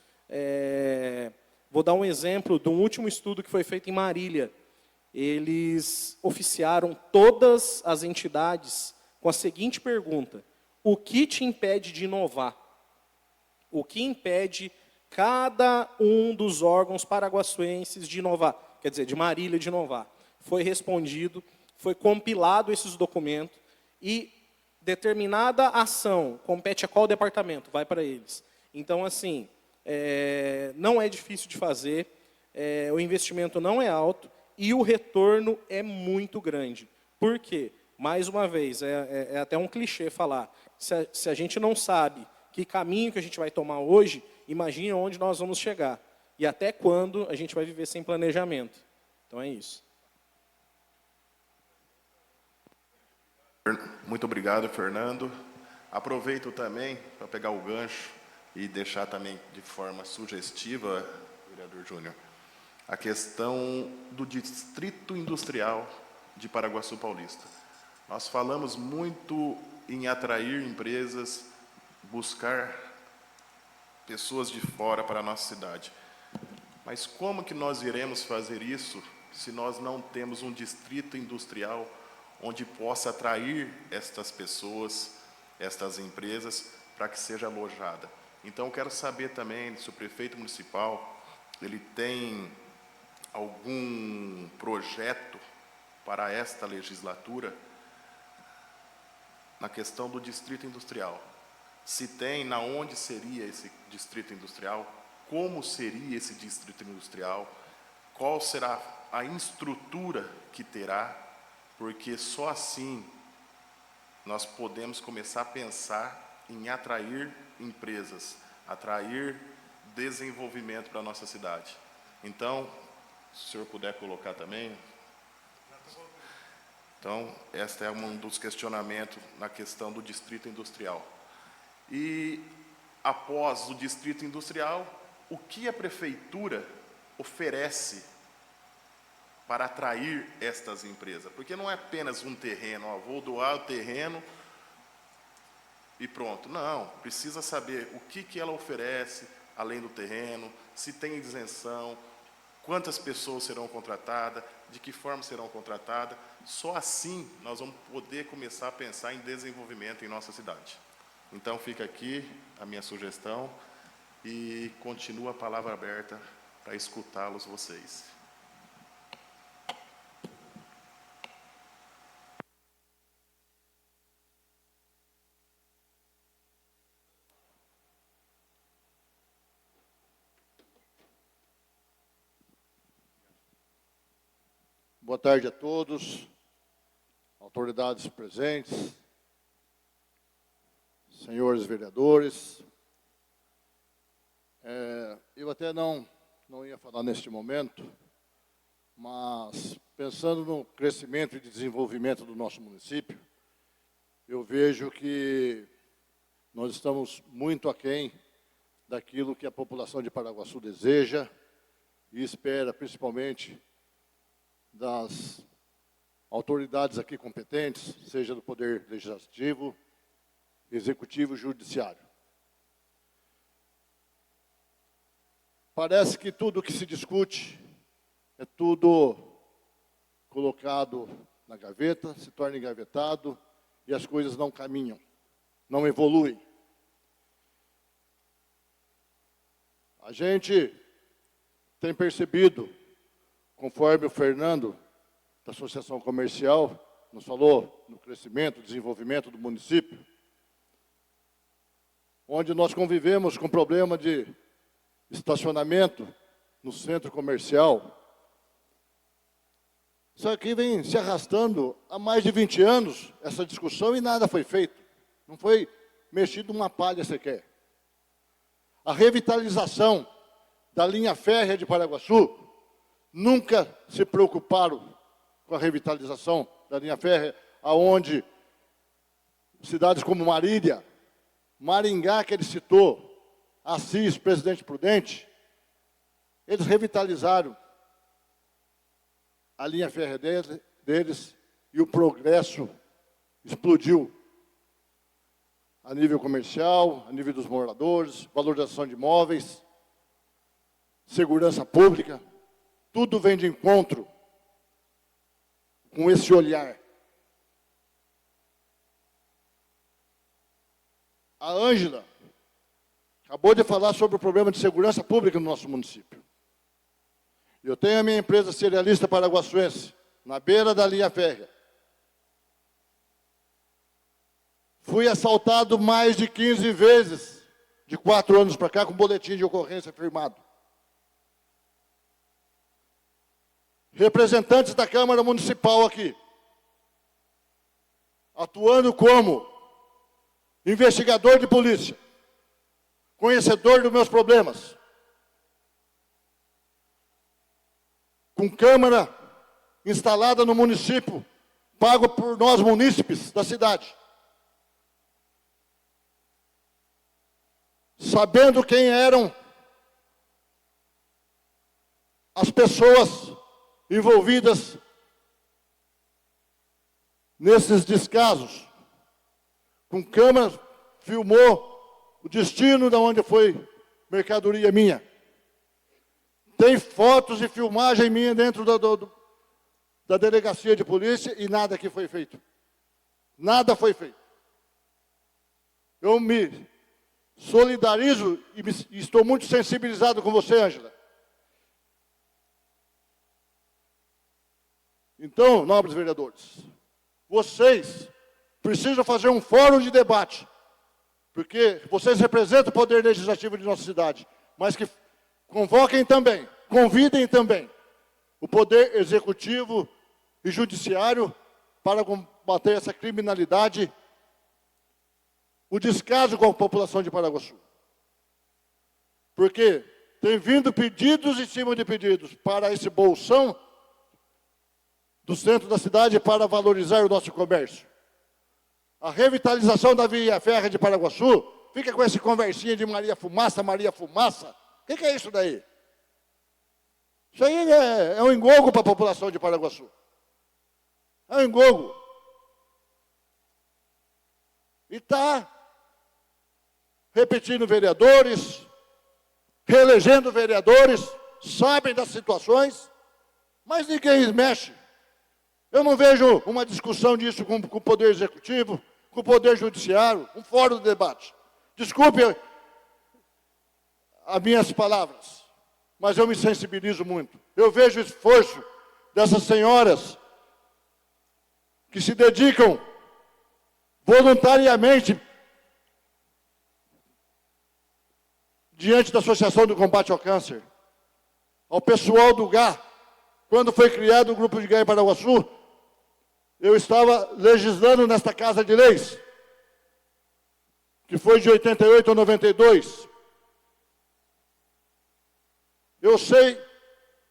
Vou dar um exemplo de um último estudo que foi feito em Marília. Eles oficiaram todas as entidades com a seguinte pergunta: o que te impede de inovar? O que impede cada um dos órgãos paraguaçuenses de inovar? Quer dizer, de Marília de inovar. Foi respondido, foi compilado esses documentos e determinada ação compete a qual departamento? Vai para eles. Então, assim, não é difícil de fazer, o investimento não é alto e o retorno é muito grande. Por quê? Mais uma vez, é até um clichê falar, se a gente não sabe que caminho que a gente vai tomar hoje, imagine onde nós vamos chegar. E até quando a gente vai viver sem planejamento. Então é isso. Muito obrigado, Fernando. Aproveito também para pegar o gancho e deixar também de forma sugestiva, vereador Júnior, a questão do Distrito Industrial de Paraguaçu Paulista. Nós falamos muito em atrair empresas, buscar pessoas de fora para a nossa cidade. Mas como que nós iremos fazer isso se nós não temos um distrito industrial onde possa atrair estas pessoas, estas empresas, para que seja alojada? Então, eu quero saber também se o prefeito municipal ele tem algum projeto para esta legislatura na questão do distrito industrial. Se tem, na onde seria esse distrito industrial, como seria esse distrito industrial, qual será a estrutura que terá, porque só assim nós podemos começar a pensar em atrair empresas, atrair desenvolvimento para a nossa cidade. Então, se o senhor puder colocar também. Então, este é um dos questionamentos na questão do distrito industrial. E, após o distrito industrial, o que a prefeitura oferece para atrair estas empresas? Porque não é apenas um terreno, vou doar o terreno e pronto. Não, precisa saber o que ela oferece além do terreno, se tem isenção, quantas pessoas serão contratadas, de que forma serão contratadas. Só assim nós vamos poder começar a pensar em desenvolvimento em nossa cidade. Então, fica aqui a minha sugestão e continua a palavra aberta para escutá-los vocês. Boa tarde a todos, autoridades presentes, senhores vereadores. Eu até não ia falar neste momento, mas pensando no crescimento e desenvolvimento do nosso município, eu vejo que nós estamos muito aquém daquilo que a população de Paraguaçu deseja e espera, principalmente das autoridades aqui competentes, seja do Poder Legislativo, Executivo e Judiciário. Parece que tudo que se discute é tudo colocado na gaveta, se torna engavetado e as coisas não caminham, não evoluem. A gente tem percebido, conforme o Fernando, da Associação Comercial, nos falou no crescimento, desenvolvimento do município, onde nós convivemos com problema de estacionamento no centro comercial. Isso aqui vem se arrastando há mais de 20 anos, essa discussão, e nada foi feito. Não foi mexido uma palha sequer. A revitalização da linha férrea de Paraguaçu, nunca se preocuparam com a revitalização da linha férrea, aonde cidades como Marília, Maringá, que ele citou, Assis, Presidente Prudente, eles revitalizaram a linha férrea deles e o progresso explodiu a nível comercial, a nível dos moradores, valorização de imóveis, segurança pública, tudo vem de encontro com esse olhar. A Ângela acabou de falar sobre o problema de segurança pública no nosso município. Eu tenho a minha empresa cerealista paraguaçuense, na beira da linha férrea. Fui assaltado mais de 15 vezes, de 4 anos para cá, com boletim de ocorrência firmado. Representantes da Câmara Municipal aqui, atuando como investigador de polícia, conhecedor dos meus problemas, com câmara instalada no município, pago por nós munícipes da cidade. Sabendo quem eram as pessoas envolvidas nesses descasos. Com câmera, filmou o destino de onde foi mercadoria minha. Tem fotos e filmagem minha dentro da delegacia de polícia e nada que foi feito. Nada foi feito. Eu me solidarizo e estou muito sensibilizado com você, Ângela. Então, nobres vereadores, vocês precisam fazer um fórum de debate, porque vocês representam o poder legislativo de nossa cidade, mas que convoquem também, convidem também o poder executivo e judiciário para combater essa criminalidade, o descaso com a população de Paraguaçu. Porque tem vindo pedidos em cima de pedidos para esse bolsão do centro da cidade para valorizar o nosso comércio. A revitalização da via férrea de Paraguaçu fica com essa conversinha de Maria Fumaça, Maria Fumaça. O que é isso daí? Isso aí é um engogo para a população de Paraguaçu. É um engogo. E está repetindo vereadores, reelegendo vereadores, sabem das situações, mas ninguém mexe. Eu não vejo uma discussão disso com o Poder Executivo, com o Poder Judiciário, um fórum de debate. Desculpe as minhas palavras, mas eu me sensibilizo muito. Eu vejo o esforço dessas senhoras que se dedicam voluntariamente diante da Associação do Combate ao Câncer, ao pessoal do GA. Quando foi criado o Grupo de GA em Paraguaçu, eu estava legislando nesta Casa de Leis, que foi de 88 a 92. Eu sei,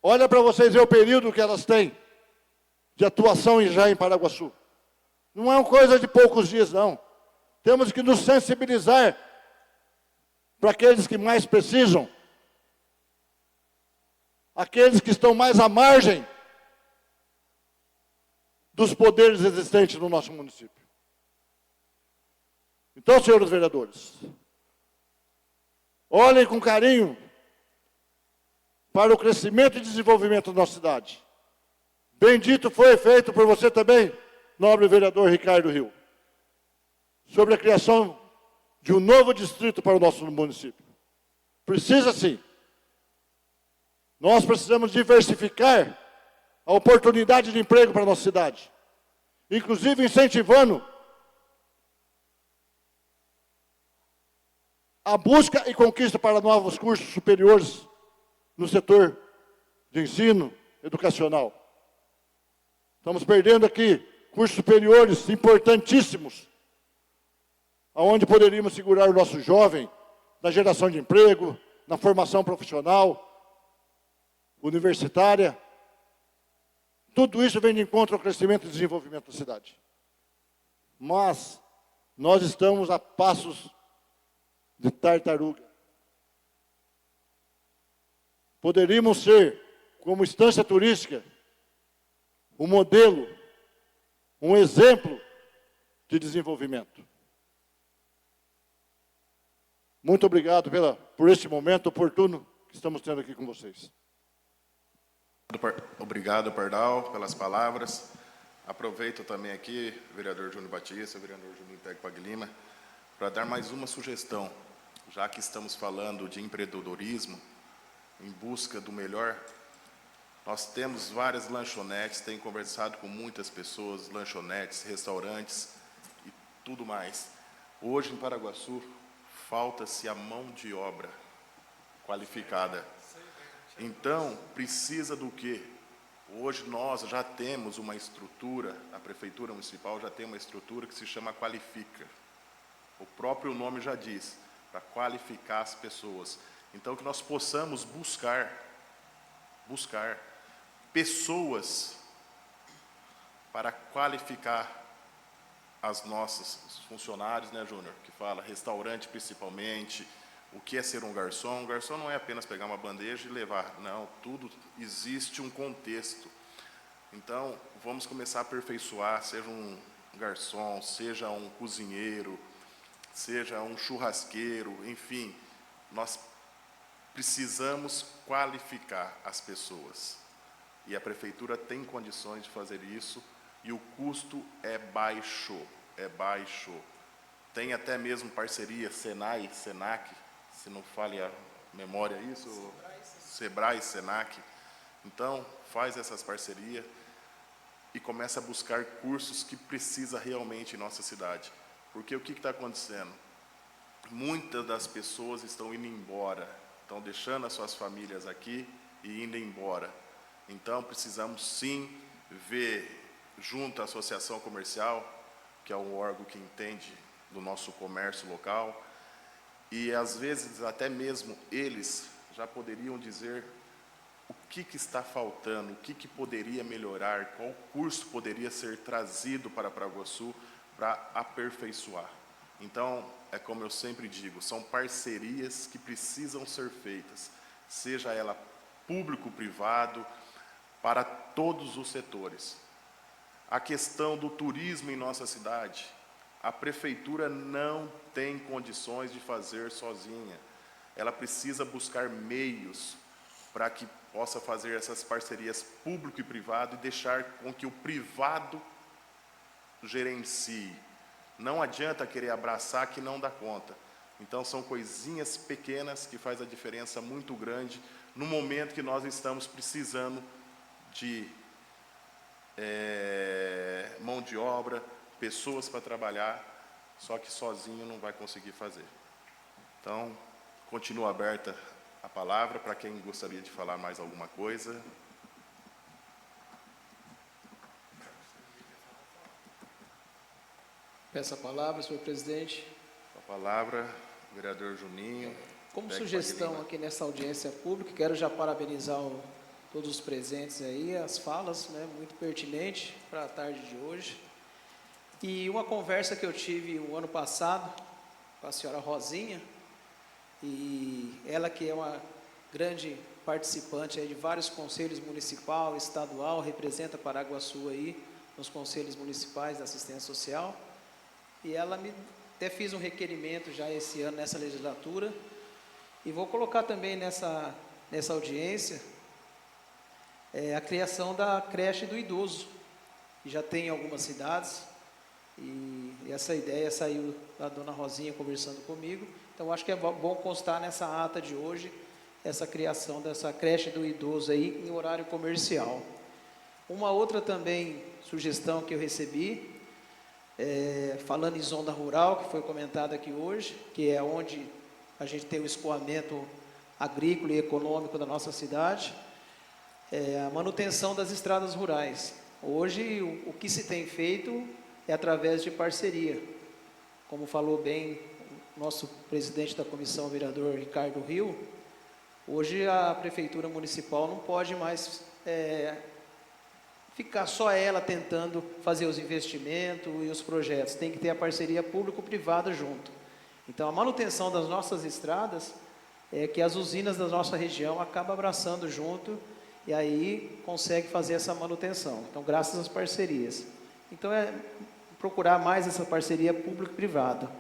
olha para vocês ver o período que elas têm de atuação já em Paraguaçu. Não é uma coisa de poucos dias, não. Temos que nos sensibilizar para aqueles que mais precisam, aqueles que estão mais à margem dos poderes existentes no nosso município. Então, senhores vereadores, olhem com carinho para o crescimento e desenvolvimento da nossa cidade. Bendito foi feito por você também, nobre vereador Ricardo Rio, sobre a criação de um novo distrito para o nosso município. Precisa sim. Nós precisamos diversificar a oportunidade de emprego para a nossa cidade, inclusive incentivando a busca e conquista para novos cursos superiores no setor de ensino educacional. Estamos perdendo aqui cursos superiores importantíssimos, aonde poderíamos segurar o nosso jovem na geração de emprego, na formação profissional, universitária. Tudo isso vem de encontro ao crescimento e desenvolvimento da cidade. Mas nós estamos a passos de tartaruga. Poderíamos ser, como instância turística, um modelo, um exemplo de desenvolvimento. Muito obrigado por este momento oportuno que estamos tendo aqui com vocês. Obrigado, Pardal, pelas palavras. Aproveito também aqui, vereador Júnior Batista, vereador Juninho Tec Lima, para dar mais uma sugestão. Já que estamos falando de empreendedorismo, em busca do melhor, nós temos várias lanchonetes, tenho conversado com muitas pessoas, lanchonetes, restaurantes e tudo mais. Hoje, em Paraguaçu, falta-se a mão de obra qualificada. Então, precisa do quê? Hoje nós já temos uma estrutura, a Prefeitura Municipal já tem uma estrutura que se chama Qualifica. O próprio nome já diz, para qualificar as pessoas. Então, que nós possamos buscar pessoas para qualificar as nossas funcionários, né, Júnior? Que fala restaurante principalmente, o que é ser um garçom. Um garçom não é apenas pegar uma bandeja e levar, não, tudo existe um contexto. Então, vamos começar a aperfeiçoar, seja um garçom, seja um cozinheiro, seja um churrasqueiro, enfim, nós precisamos qualificar as pessoas. E a Prefeitura tem condições de fazer isso, e o custo é baixo, Tem até mesmo parceria Senai, Senac, se não falha a memória isso, Sebrae, Senac. Então, faz essas parcerias e começa a buscar cursos que precisa realmente em nossa cidade. Porque o que está acontecendo? Muitas das pessoas estão indo embora, estão deixando as suas famílias aqui e indo embora. Então, precisamos sim ver, junto à Associação Comercial, que é um órgão que entende do nosso comércio local, e às vezes até mesmo eles já poderiam dizer o que está faltando, o que poderia melhorar, qual curso poderia ser trazido para Paraguaçu para aperfeiçoar. Então, é como eu sempre digo, são parcerias que precisam ser feitas, seja ela público-privado, para todos os setores. A questão do turismo em nossa cidade, a Prefeitura não tem condições de fazer sozinha. Ela precisa buscar meios para que possa fazer essas parcerias público e privado e deixar com que o privado gerencie. Não adianta querer abraçar que não dá conta. Então, são coisinhas pequenas que faz a diferença muito grande no momento que nós estamos precisando de mão de obra, pessoas para trabalhar, só que sozinho não vai conseguir fazer. Então, continua aberta a palavra para quem gostaria de falar mais alguma coisa. Peço a palavra, senhor presidente. A palavra, vereador Juninho. Como sugestão aqui nessa audiência pública, quero já parabenizar todos os presentes aí, as falas, né, muito pertinente para a tarde de hoje. E uma conversa que eu tive o ano passado com a senhora Rosinha, e ela que é uma grande participante aí de vários conselhos municipal, estadual, representa Paraguaçu aí nos conselhos municipais da assistência social. E ela até fiz um requerimento já esse ano nessa legislatura, e vou colocar também nessa audiência a criação da creche do idoso, que já tem em algumas cidades, e essa ideia saiu da dona Rosinha conversando comigo. Então, acho que é bom constar nessa ata de hoje essa criação dessa creche do idoso aí em horário comercial. Uma outra também sugestão que eu recebi, falando em zona rural, que foi comentada aqui hoje, que é onde a gente tem o escoamento agrícola e econômico da nossa cidade, a manutenção das estradas rurais. Hoje, o que se tem feito é através de parceria. Como falou bem o nosso presidente da comissão, o vereador Ricardo Rio, hoje a Prefeitura Municipal não pode mais ficar só ela tentando fazer os investimentos e os projetos. Tem que ter a parceria público-privada junto. Então, a manutenção das nossas estradas é que as usinas da nossa região acabam abraçando junto e aí consegue fazer essa manutenção. Então, graças às parcerias. Então, é procurar mais essa parceria público-privada.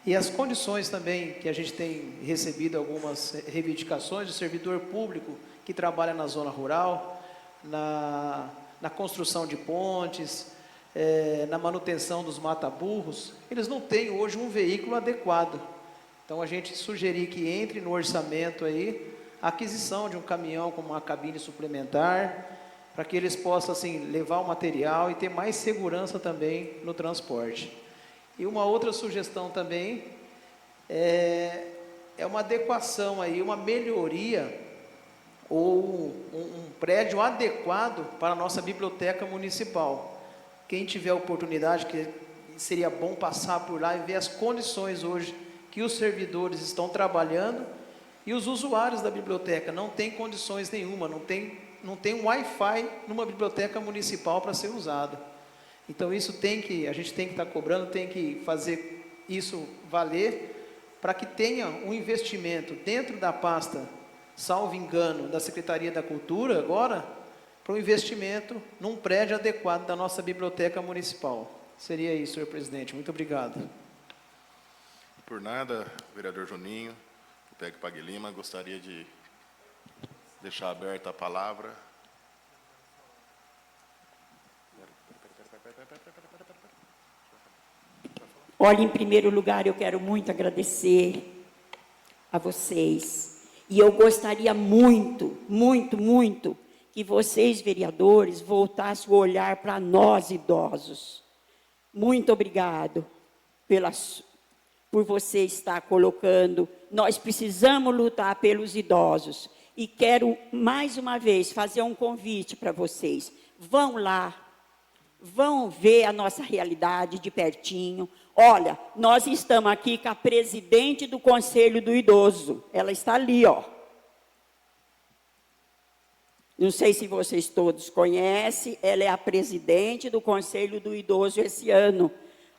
E as condições também que a gente tem recebido algumas reivindicações de servidor público que trabalha na zona rural, na construção de pontes, na manutenção dos mata-burros, eles não têm hoje um veículo adequado. Então, a gente sugerir que entre no orçamento aí a aquisição de um caminhão com uma cabine suplementar, para que eles possam assim, levar o material e ter mais segurança também no transporte. E uma outra sugestão também é uma adequação aí, uma melhoria ou um prédio adequado para a nossa biblioteca municipal. Quem tiver oportunidade, que seria bom passar por lá e ver as condições hoje que os servidores estão trabalhando e os usuários da biblioteca não têm condições nenhuma, não tem um Wi-Fi numa biblioteca municipal para ser usado. Então, isso a gente tem que estar cobrando, tem que fazer isso valer para que tenha um investimento dentro da pasta, salvo engano, da Secretaria da Cultura agora, para um investimento num prédio adequado da nossa biblioteca municipal. Seria isso, senhor presidente. Muito obrigado. Por nada, vereador Juninho, o PEG Pague Lima, gostaria de deixar aberta a palavra. Olha, em primeiro lugar, eu quero muito agradecer a vocês. E eu gostaria muito, muito, muito que vocês, vereadores, voltassem o olhar para nós, idosos. Muito obrigado por você estar colocando. Nós precisamos lutar pelos idosos. E quero, mais uma vez, fazer um convite para vocês. Vão lá, vão ver a nossa realidade de pertinho. Olha, nós estamos aqui com a presidente do Conselho do Idoso. Ela está ali, ó. Não sei se vocês todos conhecem, ela é a presidente do Conselho do Idoso esse ano.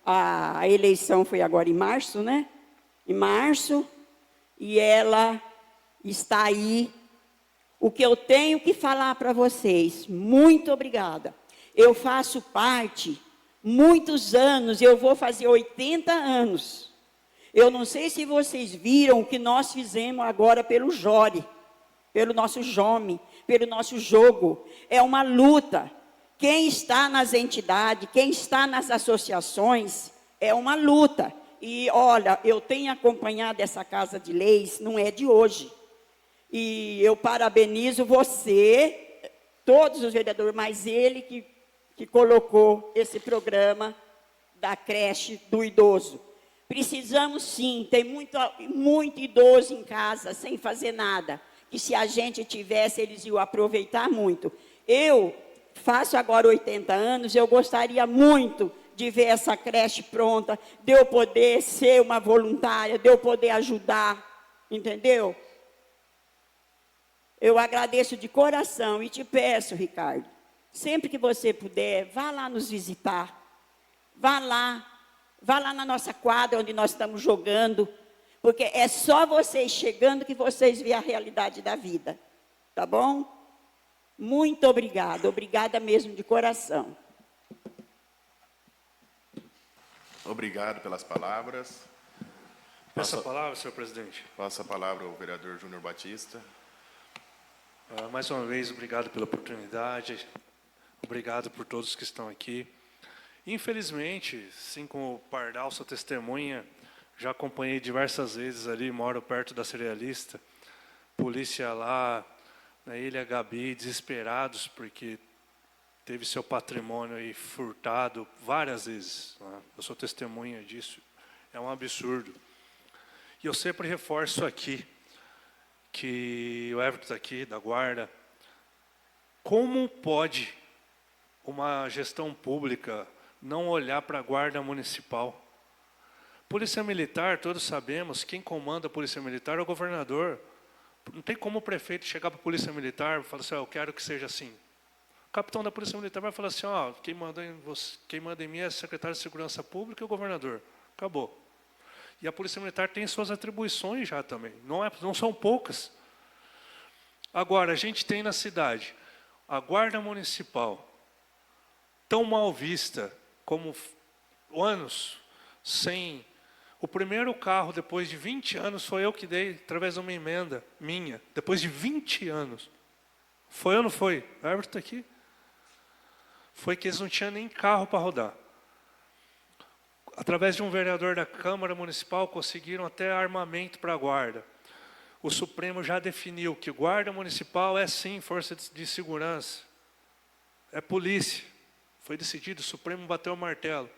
A eleição foi agora em março, né? Em março. E ela está aí. O que eu tenho que falar para vocês, muito obrigada. Eu faço parte, muitos anos, eu vou fazer 80 anos. Eu não sei se vocês viram o que nós fizemos agora pelo Jore, pelo nosso Jome, pelo nosso jogo. É uma luta. Quem está nas entidades, quem está nas associações, é uma luta. E, olha, eu tenho acompanhado essa Casa de Leis, não é de hoje. E eu parabenizo você, todos os vereadores, mas ele que colocou esse programa da creche do idoso. Precisamos sim, tem muito idoso em casa sem fazer nada. Que se a gente tivesse, eles iam aproveitar muito. Eu faço agora 80 anos, eu gostaria muito de ver essa creche pronta, de eu poder ser uma voluntária, de eu poder ajudar, entendeu? Eu agradeço de coração e te peço, Ricardo, sempre que você puder, vá lá nos visitar. Vá lá na nossa quadra onde nós estamos jogando, porque é só vocês chegando que vocês veem a realidade da vida. Tá bom? Muito obrigada, obrigada mesmo de coração. Obrigado pelas palavras. Passa a palavra, senhor presidente. Passa a palavra ao vereador Júnior Batista. Mais uma vez, obrigado pela oportunidade, obrigado por todos que estão aqui. Infelizmente, assim como o Pardal, sua testemunha, já acompanhei diversas vezes ali, moro perto da Cerealista, polícia lá, na Ilha Gabi, desesperados, porque teve seu patrimônio aí furtado várias vezes. Né? Eu sou testemunha disso, é um absurdo. E eu sempre reforço aqui, que o Everton está aqui, da Guarda, como pode uma gestão pública não olhar para a Guarda Municipal? Polícia Militar, todos sabemos, quem comanda a Polícia Militar é o governador. Não tem como o prefeito chegar para a Polícia Militar e falar assim, eu quero que seja assim. O capitão da Polícia Militar vai falar assim, quem manda em mim é o secretário de Segurança Pública e o governador. Acabou. E a Polícia Militar tem suas atribuições já também, não são poucas. Agora, a gente tem na cidade a Guarda Municipal, tão mal vista como anos, sem... O primeiro carro, depois de 20 anos, foi eu que dei, através de uma emenda minha, depois de 20 anos. Foi ou não foi? O Herbert está aqui. Foi que eles não tinham nem carro para rodar. Através de um vereador da Câmara Municipal, conseguiram até armamento para a guarda. O Supremo já definiu que guarda municipal é sim força de segurança. É polícia. Foi decidido, o Supremo bateu o martelo.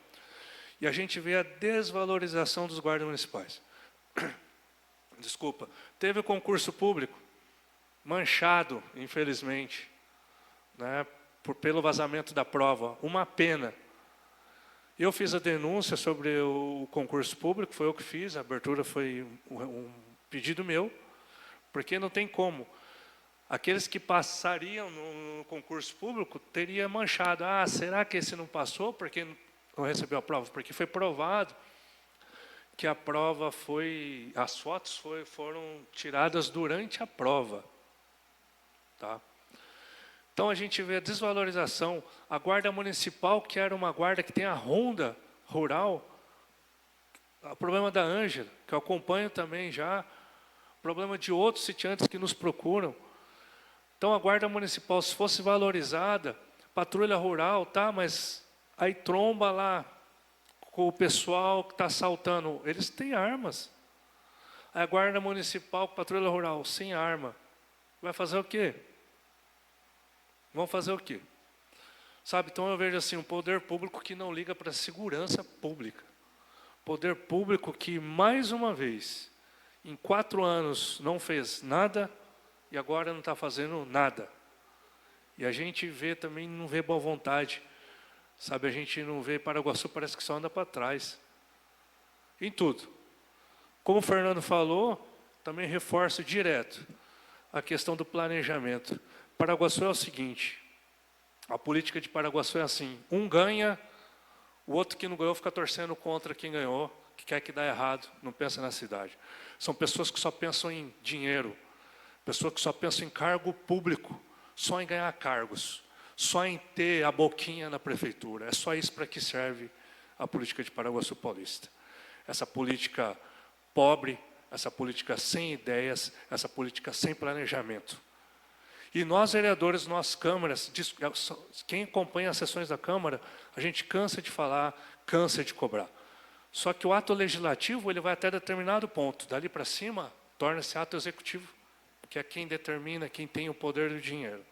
E a gente vê a desvalorização dos guardas municipais. Desculpa. Teve o concurso público, manchado, infelizmente, né, pelo vazamento da prova. Uma pena. Eu fiz a denúncia sobre o concurso público, foi eu que fiz, a abertura foi um pedido meu, porque não tem como. Aqueles que passariam no concurso público teriam manchado. Ah, será que esse não passou porque não recebeu a prova? Porque foi provado que a prova foi... As fotos foram tiradas durante a prova. Tá? Então, a gente vê a desvalorização. A Guarda Municipal, que era uma guarda que tem a ronda rural, o problema da Ângela, que eu acompanho também já, o problema de outros sitiantes que nos procuram. Então, a Guarda Municipal, se fosse valorizada, patrulha rural, tá, mas aí tromba lá com o pessoal que está assaltando. Eles têm armas. A Guarda Municipal, patrulha rural, sem arma. Vai fazer o quê? Vão fazer o quê? Sabe, então eu vejo assim, um poder público que não liga para a segurança pública. Poder público que, mais uma vez, em 4 anos não fez nada e agora não está fazendo nada. E a gente vê também, não vê boa vontade. Sabe, a gente não vê Paraguaçu, parece que só anda para trás. Em tudo. Como o Fernando falou, também reforço direto a questão do planejamento. Paraguaçu é o seguinte, a política de Paraguaçu é assim, um ganha, o outro que não ganhou fica torcendo contra quem ganhou, que quer que dá errado, não pensa na cidade. São pessoas que só pensam em dinheiro, pessoas que só pensam em cargo público, só em ganhar cargos, só em ter a boquinha na prefeitura. É só isso para que serve a política de Paraguaçu Paulista. Essa política pobre, essa política sem ideias, essa política sem planejamento. E nós, vereadores, nós câmaras, quem acompanha as sessões da Câmara, a gente cansa de falar, cansa de cobrar. Só que o ato legislativo, ele vai até determinado ponto. Dali para cima, torna-se ato executivo, que é quem determina, quem tem o poder do dinheiro.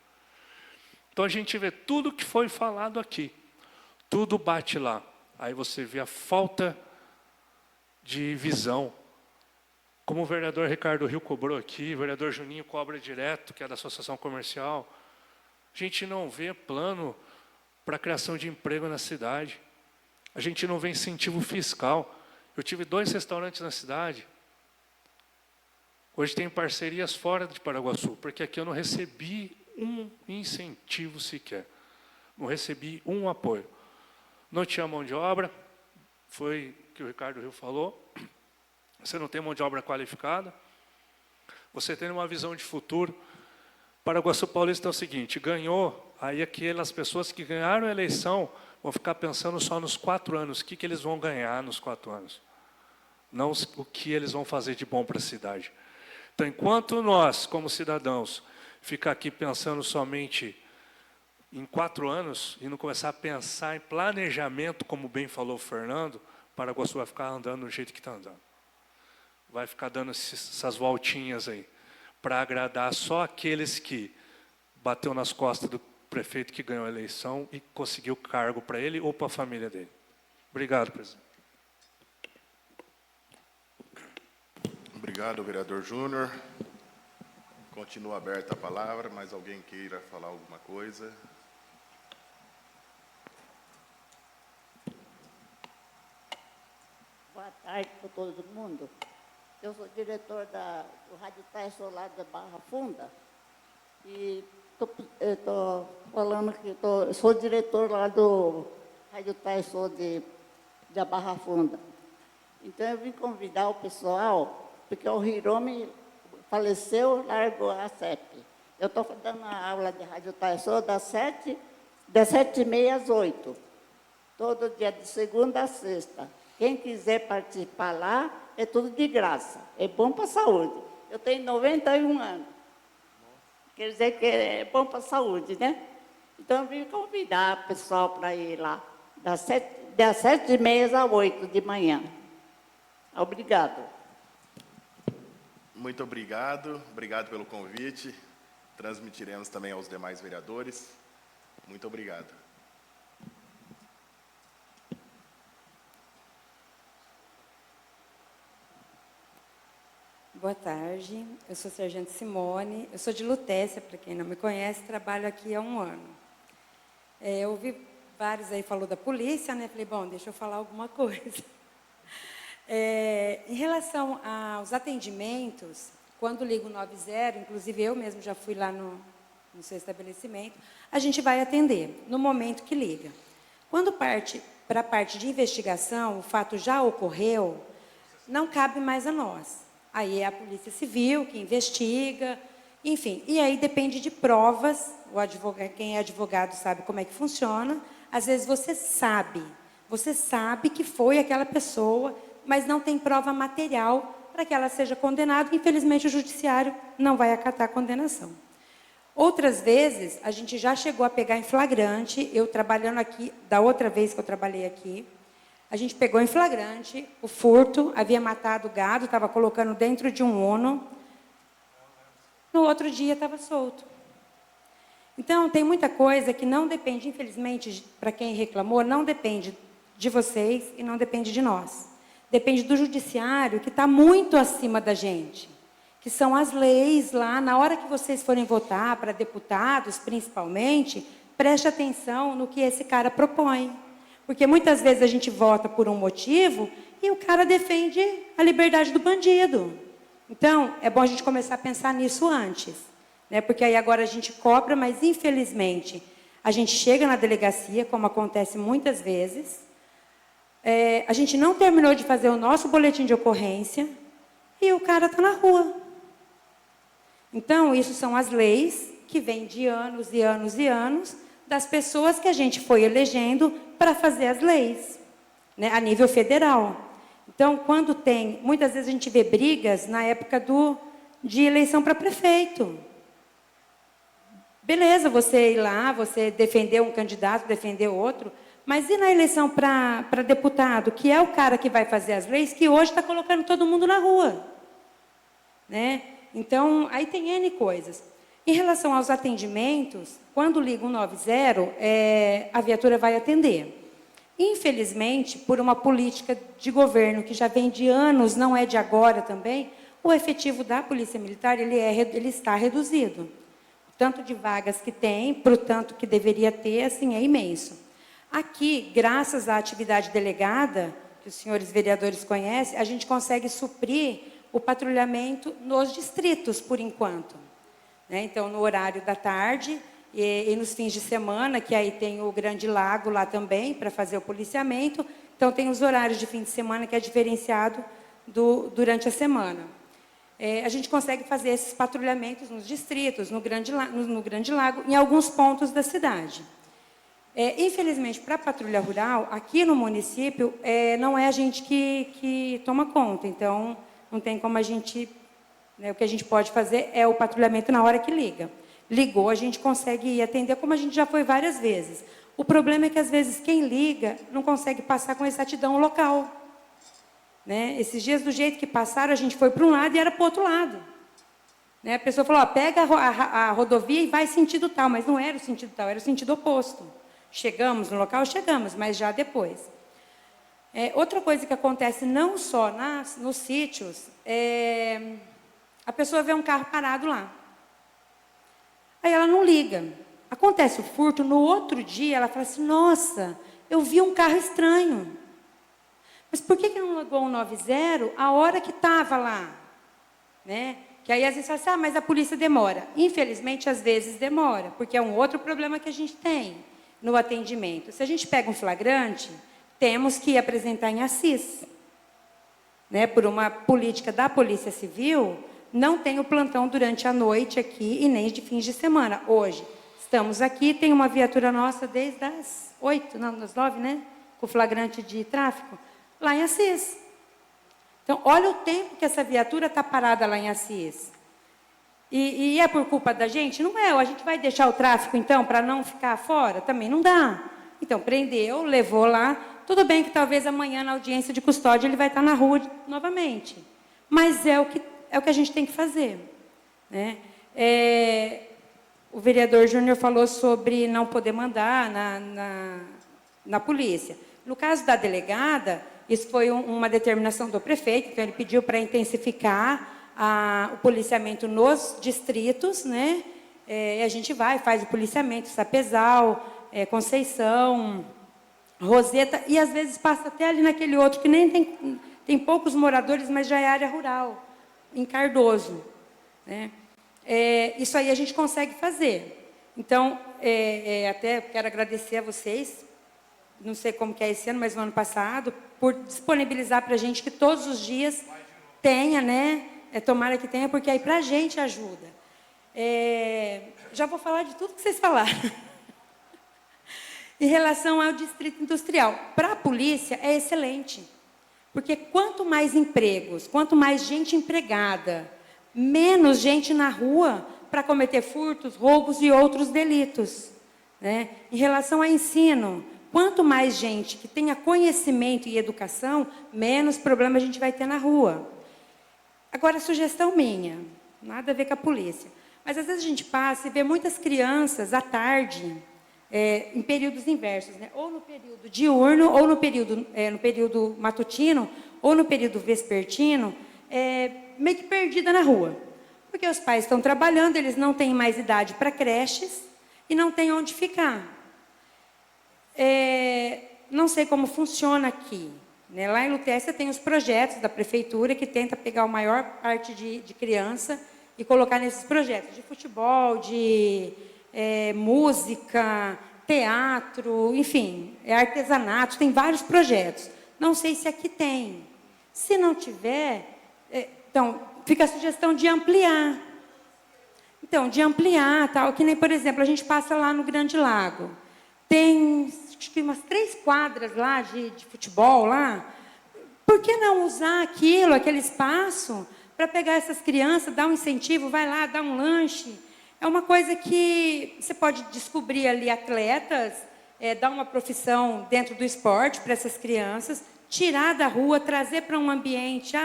Então, a gente vê tudo que foi falado aqui. Tudo bate lá. Aí você vê a falta de visão. Como o vereador Ricardo Rio cobrou aqui, o vereador Juninho cobra direto, que é da Associação Comercial. A gente não vê plano para a criação de emprego na cidade. A gente não vê incentivo fiscal. Eu tive 2 restaurantes na cidade. Hoje tem parcerias fora de Paraguaçu, porque aqui eu não recebi um incentivo sequer. Não recebi um apoio. Não tinha mão de obra, foi o que o Ricardo Rio falou. Você não tem mão de obra qualificada. Você tem uma visão de futuro. Paraguaçu Paulista é o seguinte, ganhou, aí aquelas pessoas que ganharam a eleição vão ficar pensando só nos 4 anos, o que eles vão ganhar nos 4 anos. Não o que eles vão fazer de bom para a cidade. Então, enquanto nós, como cidadãos, ficar aqui pensando somente em 4 anos e não começar a pensar em planejamento, como bem falou o Fernando, Paraguaçu vai ficar andando do jeito que está andando. Vai ficar dando essas voltinhas aí, para agradar só aqueles que bateu nas costas do prefeito que ganhou a eleição e conseguiu cargo para ele ou para a família dele. Obrigado, presidente. Obrigado, vereador Júnior. Continua aberta a palavra, mas alguém queira falar alguma coisa? Boa tarde para todo mundo. Eu sou diretor do Rádio Tais Solar da Barra Funda e estou falando que sou diretor lá do Rádio Tais Solar da Barra Funda. Então, eu vim convidar o pessoal, porque o Hiromi faleceu, largou a CEP. Eu estou dando a aula de Rádio Taisô das 7h30 às 8h. Todo dia de segunda a sexta. Quem quiser participar lá, é tudo de graça. É bom para a saúde. Eu tenho 91 anos. Quer dizer que é bom para a saúde, né? Então, eu vim convidar o pessoal para ir lá, das 7h30 às 8h de manhã. Obrigado. Muito obrigado. Obrigado pelo convite. Transmitiremos também aos demais vereadores. Muito obrigado. Boa tarde, eu sou Sargento Simone, eu sou de Lutécia, para quem não me conhece, trabalho aqui há 1 ano. Eu ouvi vários aí falou da polícia, né? Falei, bom, deixa eu falar alguma coisa. Em relação aos atendimentos, quando liga o 90, inclusive eu mesmo já fui lá no seu estabelecimento, a gente vai atender no momento que liga. Quando parte para a parte de investigação, o fato já ocorreu, não cabe mais a nós. Aí é a Polícia Civil que investiga, enfim. E aí depende de provas. O advogado, quem é advogado sabe como é que funciona. Às vezes você sabe que foi aquela pessoa, mas não tem prova material para que ela seja condenada. Infelizmente, o judiciário não vai acatar a condenação. Outras vezes, a gente já chegou a pegar em flagrante, eu trabalhando aqui, da outra vez que eu trabalhei aqui, a gente pegou em flagrante o furto, havia matado o gado, estava colocando dentro de um Uno. No outro dia estava solto. Então, tem muita coisa que não depende, infelizmente, para quem reclamou, não depende de vocês e não depende de nós. Depende do judiciário, que está muito acima da gente, que são as leis lá. Na hora que vocês forem votar, para deputados, principalmente, preste atenção no que esse cara propõe. Porque muitas vezes a gente vota por um motivo e o cara defende a liberdade do bandido. Então, é bom a gente começar a pensar nisso antes, né? Porque aí agora a gente cobra, mas infelizmente a gente chega na delegacia, como acontece muitas vezes, a gente não terminou de fazer o nosso boletim de ocorrência e o cara está na rua. Então, isso são as leis que vêm de anos e anos e anos, das pessoas que a gente foi elegendo para fazer as leis, né, a nível federal. Então, quando tem... Muitas vezes a gente vê brigas na época de eleição para prefeito. Beleza, você ir lá, você defender um candidato, defender outro, mas e na eleição para deputado, que é o cara que vai fazer as leis, que hoje está colocando todo mundo na rua? Né? Então, aí tem N coisas. Em relação aos atendimentos, quando liga o 90, a viatura vai atender. Infelizmente, por uma política de governo que já vem de anos, não é de agora também, o efetivo da Polícia Militar ele está reduzido. O tanto de vagas que tem, para o tanto que deveria ter, assim, é imenso. Aqui, graças à atividade delegada, que os senhores vereadores conhecem, a gente consegue suprir o patrulhamento nos distritos, por enquanto. Então, no horário da tarde e nos fins de semana, que aí tem o Grande Lago lá também, para fazer o policiamento. Então, tem os horários de fim de semana, que é diferenciado durante a semana. A gente consegue fazer esses patrulhamentos nos distritos, no Grande Lago, em alguns pontos da cidade. Infelizmente, para a patrulha rural, aqui no município, não é a gente que toma conta. Então, não tem como a gente... O que a gente pode fazer é o patrulhamento na hora que liga. Ligou, a gente consegue ir atender, como a gente já foi várias vezes. O problema é que, às vezes, quem liga não consegue passar com exatidão o local. Né? Esses dias, do jeito que passaram, a gente foi para um lado e era para o outro lado. Né? A pessoa falou, pega a rodovia e vai sentido tal, mas não era o sentido tal, era o sentido oposto. Chegamos no local, chegamos, mas já depois. Outra coisa que acontece não só nos sítios, a pessoa vê um carro parado lá. Aí ela não liga. Acontece o furto, no outro dia ela fala assim, nossa, eu vi um carro estranho. Mas por que não ligou o 90 a hora que estava lá? Né? Que aí às vezes fala assim, mas a polícia demora. Infelizmente, às vezes demora, porque é um outro problema que a gente tem no atendimento. Se a gente pega um flagrante, temos que apresentar em Assis. né, por uma política da Polícia Civil, não tem o plantão durante a noite aqui e nem de fins de semana. Hoje, estamos aqui, tem uma viatura nossa desde as 8, não, das 9, né? Com flagrante de tráfico, lá em Assis. Então, olha o tempo que essa viatura está parada lá em Assis. E é por culpa da gente? Não é. A gente vai deixar o tráfico, então, para não ficar fora? Também não dá. Então, prendeu, levou lá. Tudo bem que talvez amanhã, na audiência de custódia, ele vai estar na rua novamente. Mas é o que a gente tem que fazer, né? O vereador Júnior falou sobre não poder mandar na polícia. No caso da delegada, isso foi uma determinação do prefeito, então ele pediu para intensificar o policiamento nos distritos, né? A gente faz o policiamento, Sapezal, Conceição, Roseta, e às vezes passa até ali naquele outro, que nem tem poucos moradores, mas já é área rural, em Cardoso, né? Isso aí a gente consegue fazer. Então, até quero agradecer a vocês, não sei como que é esse ano, mas no ano passado, por disponibilizar para a gente que todos os dias tenha, né? Tomara que tenha, porque aí para a gente ajuda. Já vou falar de tudo que vocês falaram. Em relação ao distrito industrial, para a polícia é excelente, porque quanto mais empregos, quanto mais gente empregada, menos gente na rua para cometer furtos, roubos e outros delitos, né? Em relação ao ensino, quanto mais gente que tenha conhecimento e educação, menos problema a gente vai ter na rua. Agora, sugestão minha, nada a ver com a polícia, mas às vezes a gente passa e vê muitas crianças à tarde, em períodos inversos, né? Ou no período diurno, ou no período matutino, ou no período vespertino, meio que perdida na rua. Porque os pais estão trabalhando, eles não têm mais idade para creches e não têm onde ficar. Não sei como funciona aqui, né? Lá em Lutécia tem os projetos da prefeitura que tenta pegar a maior parte de criança e colocar nesses projetos de futebol, de música, teatro, enfim, artesanato, tem vários projetos. Não sei se aqui tem. Se não tiver, então, fica a sugestão de ampliar. Então, de ampliar, tal, que nem, por exemplo, a gente passa lá no Grande Lago. Tem acho que umas 3 quadras lá de futebol lá. Por que não usar aquele espaço, para pegar essas crianças, dar um incentivo, vai lá, dar um lanche? É uma coisa que você pode descobrir ali atletas, dar uma profissão dentro do esporte para essas crianças, tirar da rua, trazer para um ambiente,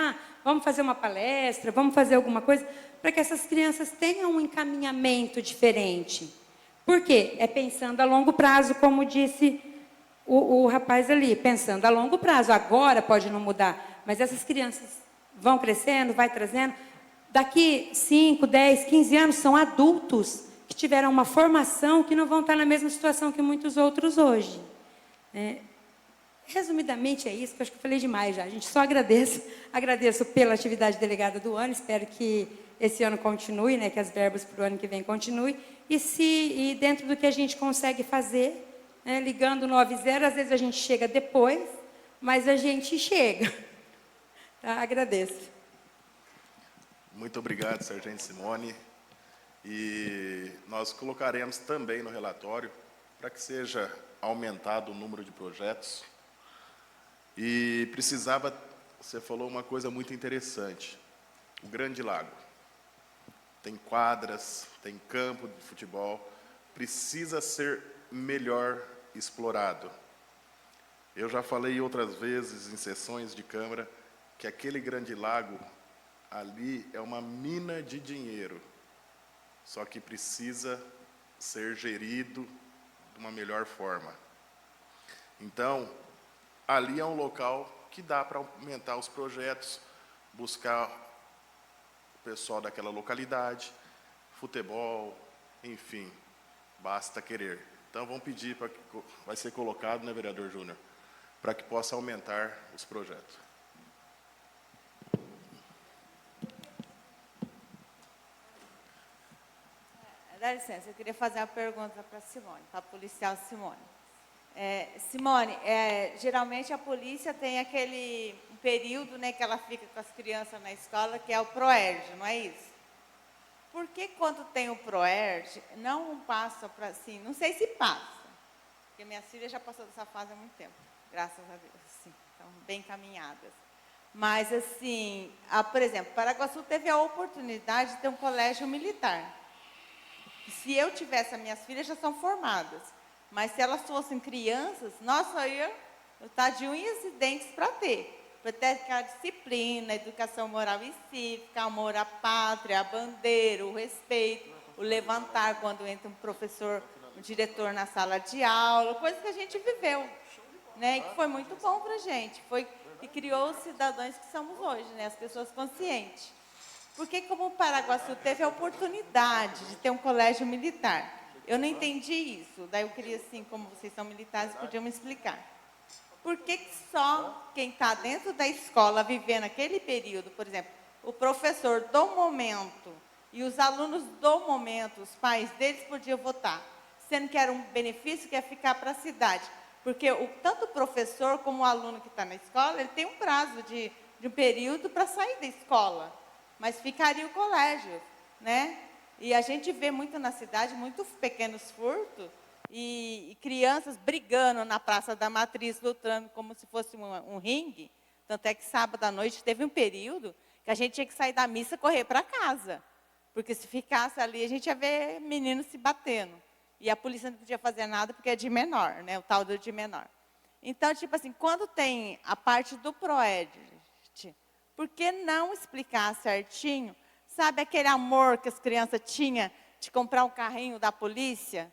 vamos fazer uma palestra, vamos fazer alguma coisa, para que essas crianças tenham um encaminhamento diferente. Por quê? É pensando a longo prazo, como disse o rapaz ali, pensando a longo prazo. Agora pode não mudar, mas essas crianças vão crescendo, vai trazendo. Daqui 5, 10, 15 anos, são adultos que tiveram uma formação que não vão estar na mesma situação que muitos outros hoje. Resumidamente é isso, que eu acho que eu falei demais já. A gente só agradeço pela atividade delegada do ano, espero que esse ano continue, né, que as verbas para o ano que vem continuem, e dentro do que a gente consegue fazer, né, ligando 90, às vezes a gente chega depois, mas a gente chega. Tá? Agradeço. Muito obrigado, Sargento Simone. E nós colocaremos também no relatório para que seja aumentado o número de projetos. E você falou uma coisa muito interessante, o Grande Lago. Tem quadras, tem campo de futebol, precisa ser melhor explorado. Eu já falei outras vezes em sessões de Câmara que aquele Grande Lago ali é uma mina de dinheiro, só que precisa ser gerido de uma melhor forma. Então, ali é um local que dá para aumentar os projetos, buscar o pessoal daquela localidade, futebol, enfim, basta querer. Então, vamos pedir para que vai ser colocado, né, vereador Júnior, para que possa aumentar os projetos. Dá licença, eu queria fazer uma pergunta para a Simone, para a policial Simone. Simone, geralmente a polícia tem um período, né, que ela fica com as crianças na escola, que é o PROERD, não é isso? Por que quando tem o PROERD, não passa para, assim, não sei se passa, porque minhas filhas já passou dessa fase há muito tempo, graças a Deus, assim, estão bem caminhadas. Mas, assim, por exemplo, Paraguaçu teve a oportunidade de ter um colégio militar. Se eu tivesse, as minhas filhas já são formadas, mas se elas fossem crianças, nossa, eu estar de unhas e dentes para ter a disciplina, a educação moral e cívica, amor à pátria, a bandeira, o respeito, o levantar quando entra um professor, um diretor na sala de aula, coisa que a gente viveu, né, e que foi muito bom para a gente, foi que criou os cidadãos que somos hoje, né, as pessoas conscientes. Porque como o Paraguaçu teve a oportunidade de ter um colégio militar, eu não entendi isso. Daí eu queria, assim, como vocês são militares, podiam me explicar. Por que só quem está dentro da escola, vivendo aquele período, por exemplo, o professor do momento e os alunos do momento, os pais deles podiam votar, sendo que era um benefício que ia ficar para a cidade? Porque tanto o professor como o aluno que está na escola, ele tem um prazo de um período para sair da escola. Mas ficaria o colégio, né? E a gente vê muito na cidade, muitos pequenos furtos e crianças brigando na Praça da Matriz, lutando como se fosse um ringue. Tanto é que sábado à noite teve um período que a gente tinha que sair da missa e correr para casa. Porque se ficasse ali, a gente ia ver meninos se batendo. E a polícia não podia fazer nada porque é de menor, né? O tal do de menor. Então, tipo assim, quando tem a parte do PROERD, por que não explicar certinho? Sabe aquele amor que as crianças tinham de comprar um carrinho da polícia?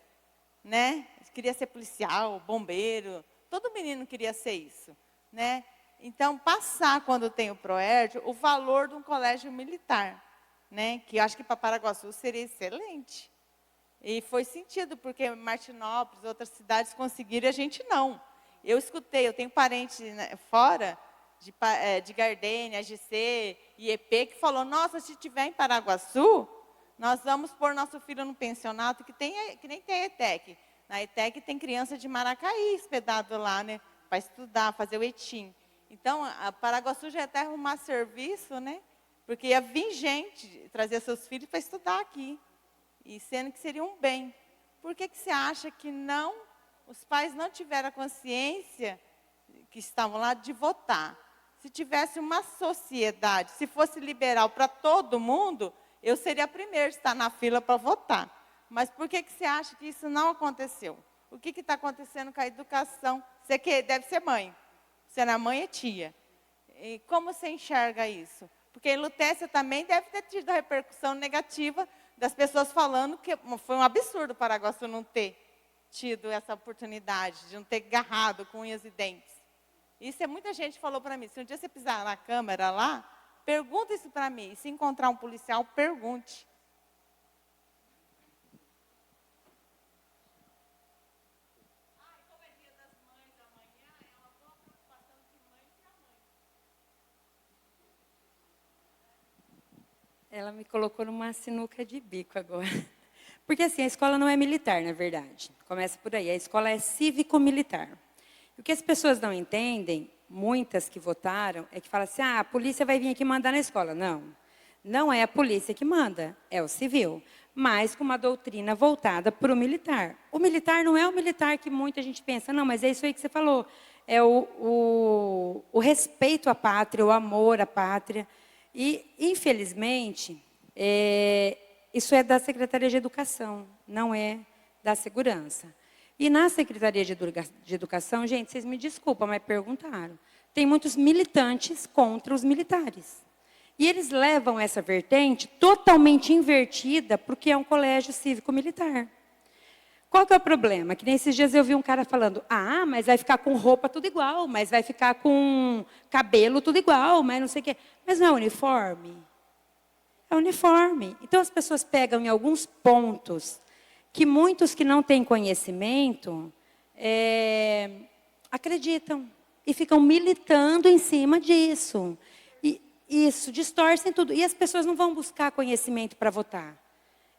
Né? Queria ser policial, bombeiro. Todo menino queria ser isso. Né? Então, passar, quando tem o PROERD, o valor de um colégio militar. Né? Que eu acho que para Paraguaçu seria excelente. E foi sentido, porque Martinópolis, outras cidades conseguiram e a gente não. Eu escutei, eu tenho parentes, né, fora, de Gardênia, GC, IEP, que falou, nossa, se tiver em Paraguaçu, nós vamos pôr nosso filho no pensionato, que nem tem a ETEC. Na ETEC tem criança de Maracaí hospedado lá, né, para estudar, fazer o ETIM. Então, a Paraguaçu já até arrumar serviço, né, porque ia vir gente trazer seus filhos para estudar aqui, e sendo que seria um bem. Por que você acha que não, os pais não tiveram a consciência que estavam lá de votar? Se tivesse uma sociedade, se fosse liberal para todo mundo, eu seria a primeira a estar na fila para votar. Mas por que você acha que isso não aconteceu? O que está acontecendo com a educação? Você que deve ser mãe. Você não é mãe, é tia. E como você enxerga isso? Porque em Lutécia também deve ter tido a repercussão negativa das pessoas falando que foi um absurdo o Paraguaçu não ter tido essa oportunidade, de não ter agarrado com unhas e dentes. Isso muita gente falou para mim, se um dia você pisar na câmera lá, pergunta isso para mim. E se encontrar um policial, pergunte. Como é Dia das Mães amanhã, é uma boa preocupação de mãe para mãe. Ela me colocou numa sinuca de bico agora. Porque assim, a escola não é militar, na verdade. Começa por aí. A escola é cívico-militar. O que as pessoas não entendem, muitas que votaram, é que falam assim, a polícia vai vir aqui mandar na escola. Não, não é a polícia que manda, é o civil. Mas com uma doutrina voltada para o militar. O militar não é o militar que muita gente pensa, não, mas é isso aí que você falou. É o respeito à pátria, o amor à pátria. E, infelizmente, isso é da Secretaria de Educação, não é da Segurança. E na Secretaria de Educação, gente, vocês me desculpam, mas perguntaram, tem muitos militantes contra os militares. E eles levam essa vertente totalmente invertida porque é um colégio cívico-militar. Qual que é o problema? Que nesses dias eu vi um cara falando, mas vai ficar com roupa tudo igual, mas vai ficar com cabelo tudo igual, mas não sei o quê. Mas não é uniforme? É uniforme. Então as pessoas pegam em alguns pontos que muitos que não têm conhecimento acreditam e ficam militando em cima disso. E isso, distorcem tudo. E as pessoas não vão buscar conhecimento para votar.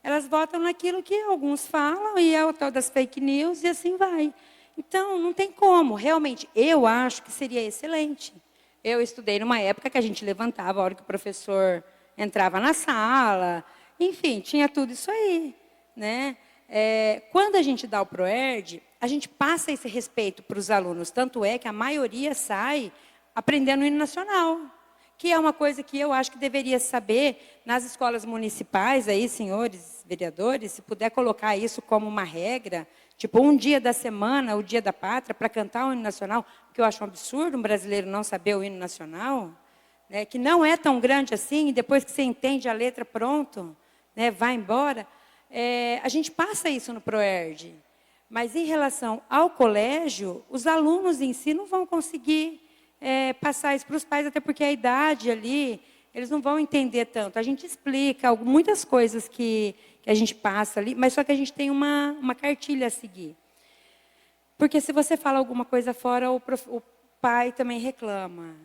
Elas votam naquilo que alguns falam, e é o tal das fake news, e assim vai. Então, não tem como. Realmente, eu acho que seria excelente. Eu estudei numa época que a gente levantava a hora que o professor entrava na sala, enfim, tinha tudo isso aí, né? Quando a gente dá o ProERD, a gente passa esse respeito para os alunos, tanto é que a maioria sai aprendendo o hino nacional, que é uma coisa que eu acho que deveria saber nas escolas municipais, aí, senhores vereadores, se puder colocar isso como uma regra, tipo, um dia da semana, o dia da pátria, para cantar o hino nacional, porque eu acho um absurdo um brasileiro não saber o hino nacional, né, que não é tão grande assim, e depois que você entende a letra, pronto, né, vai embora. A gente passa isso no ProERD, mas em relação ao colégio, os alunos em si não vão conseguir passar isso para os pais, até porque a idade ali, eles não vão entender tanto. A gente explica muitas coisas que a gente passa ali, mas só que a gente tem uma cartilha a seguir. Porque se você fala alguma coisa fora, o pai também reclama.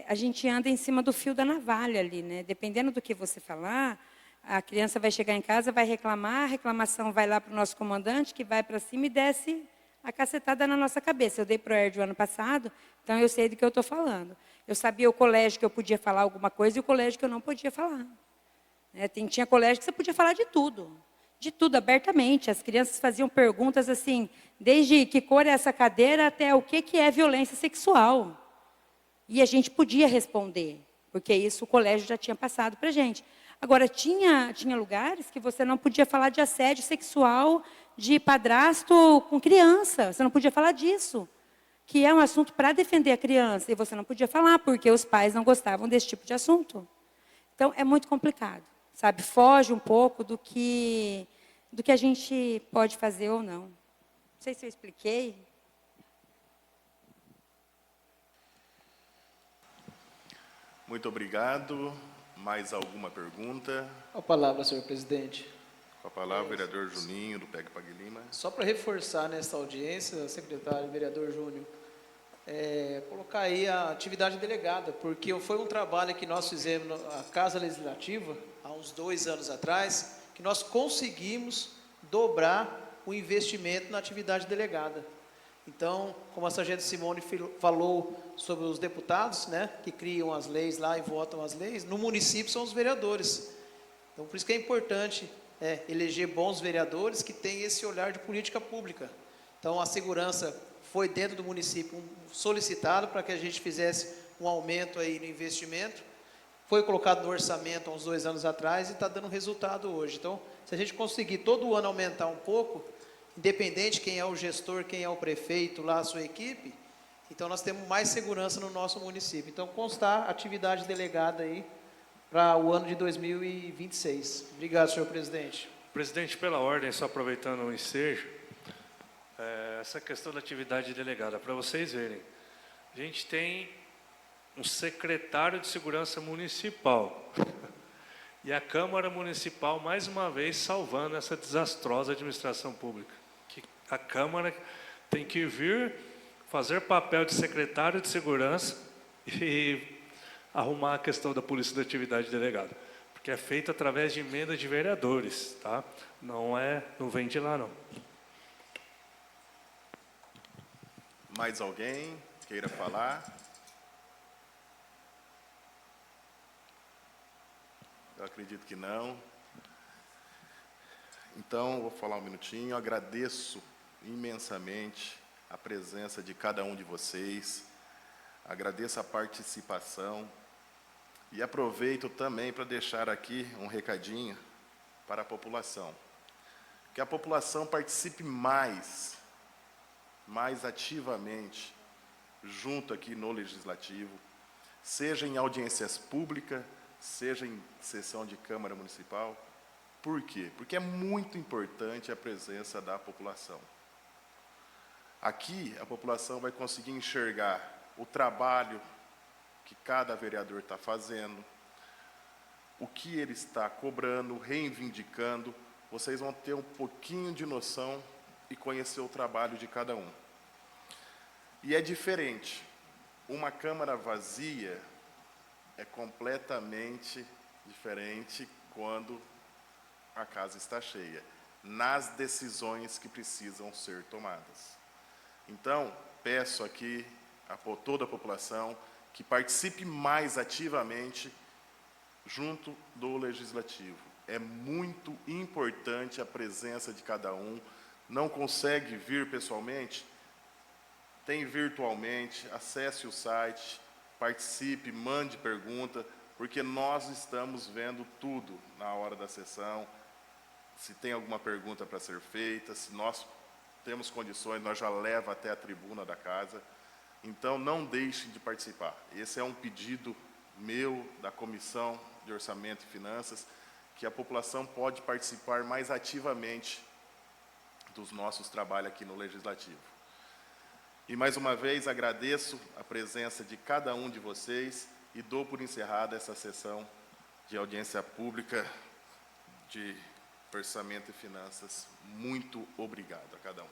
A gente anda em cima do fio da navalha ali, né? Dependendo do que você falar, a criança vai chegar em casa, vai reclamar, a reclamação vai lá para o nosso comandante, que vai para cima e desce a cacetada na nossa cabeça. Eu dei ProERD o ano passado, então eu sei do que eu estou falando. Eu sabia o colégio que eu podia falar alguma coisa e o colégio que eu não podia falar. Tinha colégio que você podia falar de tudo abertamente. As crianças faziam perguntas assim, desde que cor é essa cadeira até o que é violência sexual. E a gente podia responder, porque isso o colégio já tinha passado para a gente. Agora, tinha lugares que você não podia falar de assédio sexual de padrasto com criança. Você não podia falar disso, que é um assunto para defender a criança. E você não podia falar, porque os pais não gostavam desse tipo de assunto. Então, é muito complicado, sabe? Foge um pouco do que a gente pode fazer ou não. Não sei se eu expliquei. Muito obrigado. Mais alguma pergunta? Com a palavra, senhor presidente. Com a palavra, o vereador Juninho, do PEC Pague Lima. Só para reforçar nesta audiência, secretário, vereador Júnior, colocar aí a atividade delegada, porque foi um trabalho que nós fizemos na Casa Legislativa, há uns 2 anos atrás, que nós conseguimos dobrar o investimento na atividade delegada. Então, como a sargento Simone falou sobre os deputados, né, que criam as leis lá e votam as leis, no município são os vereadores. Então, por isso que é importante eleger bons vereadores que têm esse olhar de política pública. Então, a segurança foi dentro do município solicitado para que a gente fizesse um aumento aí no investimento. Foi colocado no orçamento há uns 2 anos atrás e está dando resultado hoje. Então, se a gente conseguir todo ano aumentar um pouco, independente quem é o gestor, quem é o prefeito, lá a sua equipe, então nós temos mais segurança no nosso município. Então, constar atividade delegada aí para o ano de 2026. Obrigado, senhor presidente. Presidente, pela ordem, só aproveitando o ensejo, essa questão da atividade delegada, para vocês verem, a gente tem um secretário de segurança municipal e a Câmara Municipal, mais uma vez, salvando essa desastrosa administração pública. Que a Câmara tem que vir fazer papel de secretário de segurança e arrumar a questão da polícia da atividade delegada, porque é feito através de emenda de vereadores, tá? Não vem de lá, não. Mais alguém queira falar? Eu acredito que não. Então, vou falar um minutinho. Eu agradeço imensamente a presença de cada um de vocês. Agradeço a participação. E aproveito também para deixar aqui um recadinho para a população. Que a população participe mais ativamente, junto aqui no Legislativo, seja em audiências públicas, seja em sessão de Câmara Municipal. Por quê? Porque é muito importante a presença da população. Aqui, a população vai conseguir enxergar o trabalho que cada vereador está fazendo, o que ele está cobrando, reivindicando. Vocês vão ter um pouquinho de noção e conhecer o trabalho de cada um. E é diferente. Uma Câmara vazia é completamente diferente quando a casa está cheia, nas decisões que precisam ser tomadas. Então, peço aqui a toda a população que participe mais ativamente junto do Legislativo. É muito importante a presença de cada um. Não consegue vir pessoalmente? Tem virtualmente, acesse o site, participe, mande pergunta, porque nós estamos vendo tudo na hora da sessão. Se tem alguma pergunta para ser feita, se nós temos condições, nós já leva até a tribuna da casa. Então, não deixem de participar. Esse é um pedido meu, da Comissão de Orçamento e Finanças, que a população pode participar mais ativamente dos nossos trabalhos aqui no Legislativo. E, mais uma vez, agradeço a presença de cada um de vocês e dou por encerrada essa sessão de audiência pública de Orçamento e Finanças. Muito obrigado a cada um.